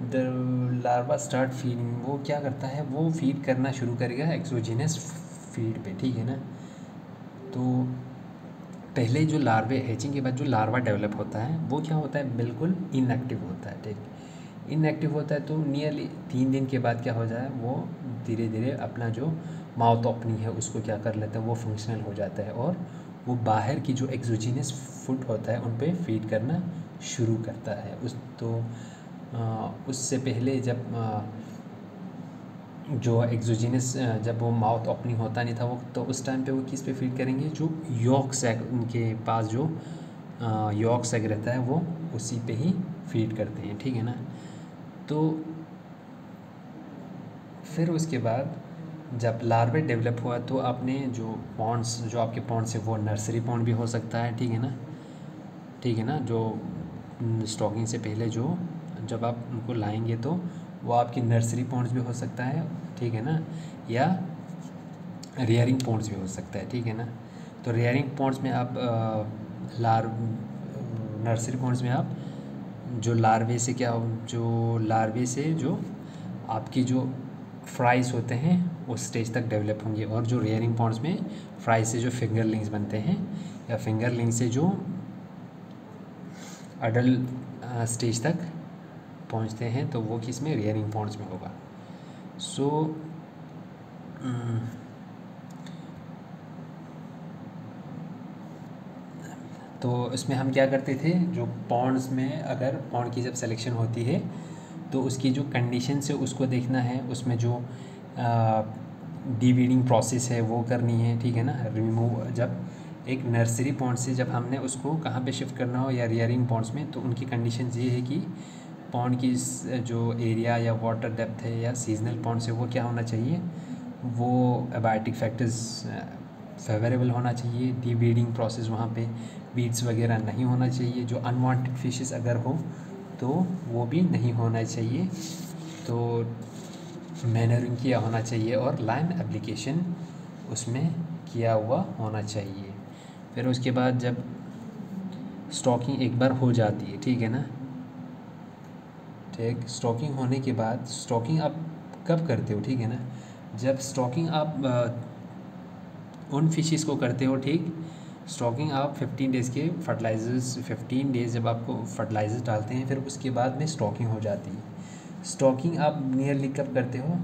Speaker 1: द लार्वा स्टार्ट फीडिंग, वो क्या करता है, वो फीड करना शुरू करेगा एक्सोजिनस फीड पे, ठीक है ना। तो पहले जो लार्वे, हैचिंग के बाद जो लार्वा डेवलप होता है वो क्या होता है, बिल्कुल इनएक्टिव होता है, ठीक। इनएक्टिव होता है तो नियरली 3 दिन के बाद क्या हो जाए, वो धीरे धीरे अपना जो माउथ ओपनिंग है उसको क्या कर लेता है, वो फंक्शनल हो जाता है और वो बाहर की जो एक्सोजिनस फूड होता है उन पे फीड करना शुरू करता है। उससे पहले जब जो एक्सोजिनस, जब वो माउथ ओपनिंग होता नहीं था वो, तो उस टाइम पे वो किस पे फीड करेंगे, जो यॉक सैक उनके पास जो यॉक सैक रहता है वो उसी पे ही फीड करते हैं, ठीक है ना। तो फिर उसके बाद जब लार्वे डेवलप हुआ तो आपने जो पॉन्ड्स, जो आपके पॉन्ड्स है वो नर्सरी पॉन्ड भी हो सकता है, ठीक है ना, ठीक है ना। जो स्टॉकिंग से पहले जो जब आप उनको लाएंगे तो वो आपकी नर्सरी पॉन्ड्स भी हो सकता है, ठीक है ना, या रेयरिंग पॉन्ड्स भी हो सकता है, ठीक है ना। तो रेयरिंग पॉन्ड्स में आप नर्सरी पॉन्ड्स में आप जो लार्वे से क्या, जो लार्वे से जो आपकी जो फ्राइज़ होते हैं उस स्टेज तक डेवलप होंगे। और जो रेयरिंग पॉन्ड्स में फ्राई से जो फिंगरलिंग्स बनते हैं या फिंगरलिंग से जो अडल्ट स्टेज तक पहुंचते हैं, तो वो किस में, रेयरिंग पॉन्ड्स में होगा। सो तो इसमें हम क्या करते थे, जो पॉन्ड्स में अगर पॉन्ड की जब सिलेक्शन होती है तो उसकी जो कंडीशन है उसको देखना है, उसमें जो डीवीडिंग प्रोसेस है वो करनी है, ठीक है ना। रिमूव, जब एक नर्सरी पॉन्ड से जब हमने उसको कहाँ पे शिफ्ट करना हो या रियरिंग पॉन्ड्स में, तो उनकी कंडीशन ये है कि पॉन्ड की जो एरिया या वाटर डेप्थ है या सीजनल पॉन्ड से वो क्या होना चाहिए, वो एबायोटिक फैक्टर्स फेवरेबल होना चाहिए। डीवीडिंग प्रोसेस वहाँ पे वीड्स वगैरह नहीं होना चाहिए। जो अनवांटेड फिशेस अगर हो तो वो भी नहीं होना चाहिए। तो मैनरिंग किया होना चाहिए और लाइम एप्लीकेशन उसमें किया हुआ होना चाहिए। फिर उसके बाद जब स्टॉकिंग एक बार हो जाती है, ठीक है ना, ठीक, स्टॉकिंग होने के बाद स्टॉकिंग आप कब करते हो, ठीक है ना, जब स्टॉकिंग आप उन फिशेस को करते हो, ठीक, स्टॉकिंग आप 15 डेज़ के फर्टिलाइजर्स, 15 डेज़ जब आपको फर्टिलाइजर्स डालते हैं, फिर उसके बाद में स्टॉकिंग हो जाती है। स्टॉकिंग आप नियरली कब करते हो,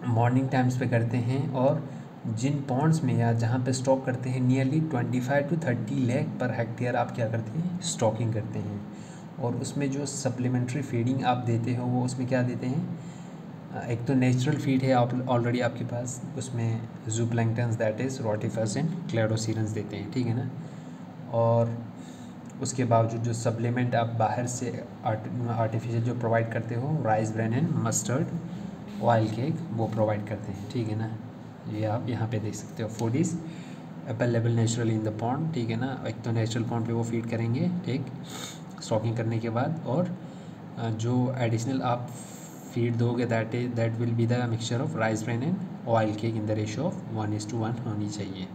Speaker 1: मॉर्निंग टाइम्स पे करते हैं। और जिन पॉन्ड्स में या जहाँ पे स्टॉक करते हैं nearly 25 to 30 lakh per hectare आप क्या करते हैं, स्टॉकिंग करते हैं। और उसमें जो सप्लीमेंट्री फीडिंग आप देते हो वो उसमें क्या देते हैं, एक तो नेचुरल फीड है आप ऑलरेडी आपके पास, उसमें जूप्लैंक्टन्स दैट इज़ रोटिफर्स एंड क्लेडोसिरन्स देते हैं, ठीक है ना। और उसके बावजूद जो सप्लीमेंट आप बाहर से आर्टिफिशियल जो प्रोवाइड करते हो, rice bran and mustard oil cake वो प्रोवाइड करते हैं, ठीक है ना। ये आप यहाँ पे देख सकते हो, food is available naturally in the pond, ठीक है ना। एक तो नेचुरल पॉन्ड पे वो फीड करेंगे, ठीक, स्टॉकिंग करने के बाद। और जो एडिशनल आप फीड दोगे that will be the mixture of rice bran and oil cake in the ratio of 1:1 होनी चाहिए,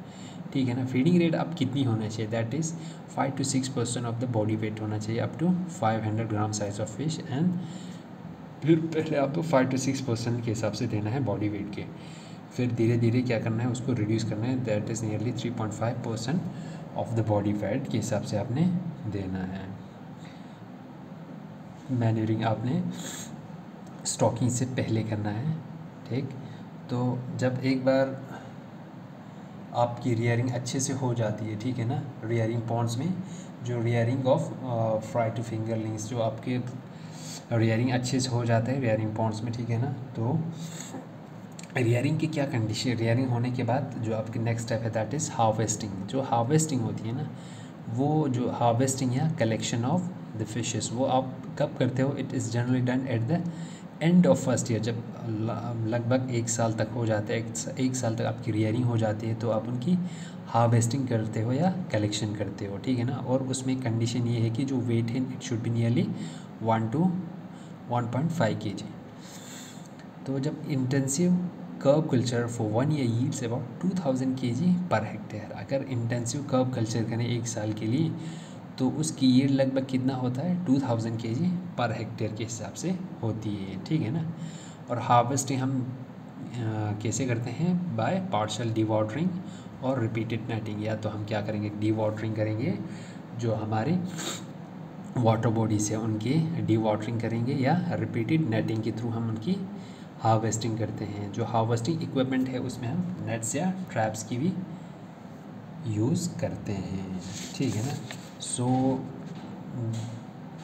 Speaker 1: ठीक है ना। फीडिंग रेट आप कितनी होना चाहिए, that is 5 to 6% of the body weight होना चाहिए up to 500 gram size of fish. And फिर पहले आपको 5 to 6% के हिसाब से देना है बॉडी वेट के, फिर धीरे धीरे क्या करना है, उसको रिड्यूस करना है, that is nearly 3.5% of the body fat के हिसाब से आपने देना है। मैन्यूरिंग आपने स्टॉकिंग से पहले करना है, ठीक। तो जब एक बार आपकी रियरिंग अच्छे से हो जाती है, ठीक है ना, रियरिंग पॉन्ड्स में जो rearing of fry to fingerlings, जो आपके रियरिंग अच्छे से हो जाता है रियरिंग पॉन्ड्स में, ठीक है ना। तो रियरिंग की क्या कंडीशन, रियरिंग होने के बाद जो आपकी नेक्स्ट स्टेप है दैट इज़ हार्वेस्टिंग। जो हार्वेस्टिंग होती है ना, वो जो हार्वेस्टिंग या कलेक्शन ऑफ द फिशेस, वो आप कब करते हो, it is generally done at the end of first year. जब लगभग 1 साल तक हो जाता है, एक साल तक आपकी रियरिंग हो जाती है, तो आप उनकी हार्वेस्टिंग करते हो या कलेक्शन करते हो, ठीक है ना। और उसमें कंडीशन ये है कि जो वेट है it should be nearly 1 to 1.5 kg। तो जब intensive curve culture for 1 year yields about 2000 kg per hectare, अगर इंटेंसिव कर्व कल्चर करें 1 साल के लिए तो उसकी यील्ड लगभग कितना होता है, 2000 kg पर हेक्टेयर के हिसाब से होती है, ठीक है ना। और हार्वेस्टिंग हम कैसे करते हैं, बाय पार्शियल डीवाटरिंग और रिपीटेड नेटिंग। या तो हम क्या करेंगे, डीवाटरिंग करेंगे, जो हमारे वाटर बॉडीज है उनकी डीवाटरिंग करेंगे, या रिपीटेड नेटिंग के थ्रू हम उनकी हार्वेस्टिंग करते हैं। जो हार्वेस्टिंग इक्विपमेंट है उसमें हम नेट्स या ट्रैप्स की भी यूज़ करते हैं, ठीक है ना। So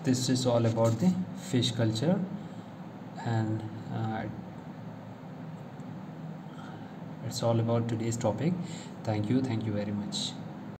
Speaker 1: this is all about the fish culture and it's all about today's topic. Thank you very much.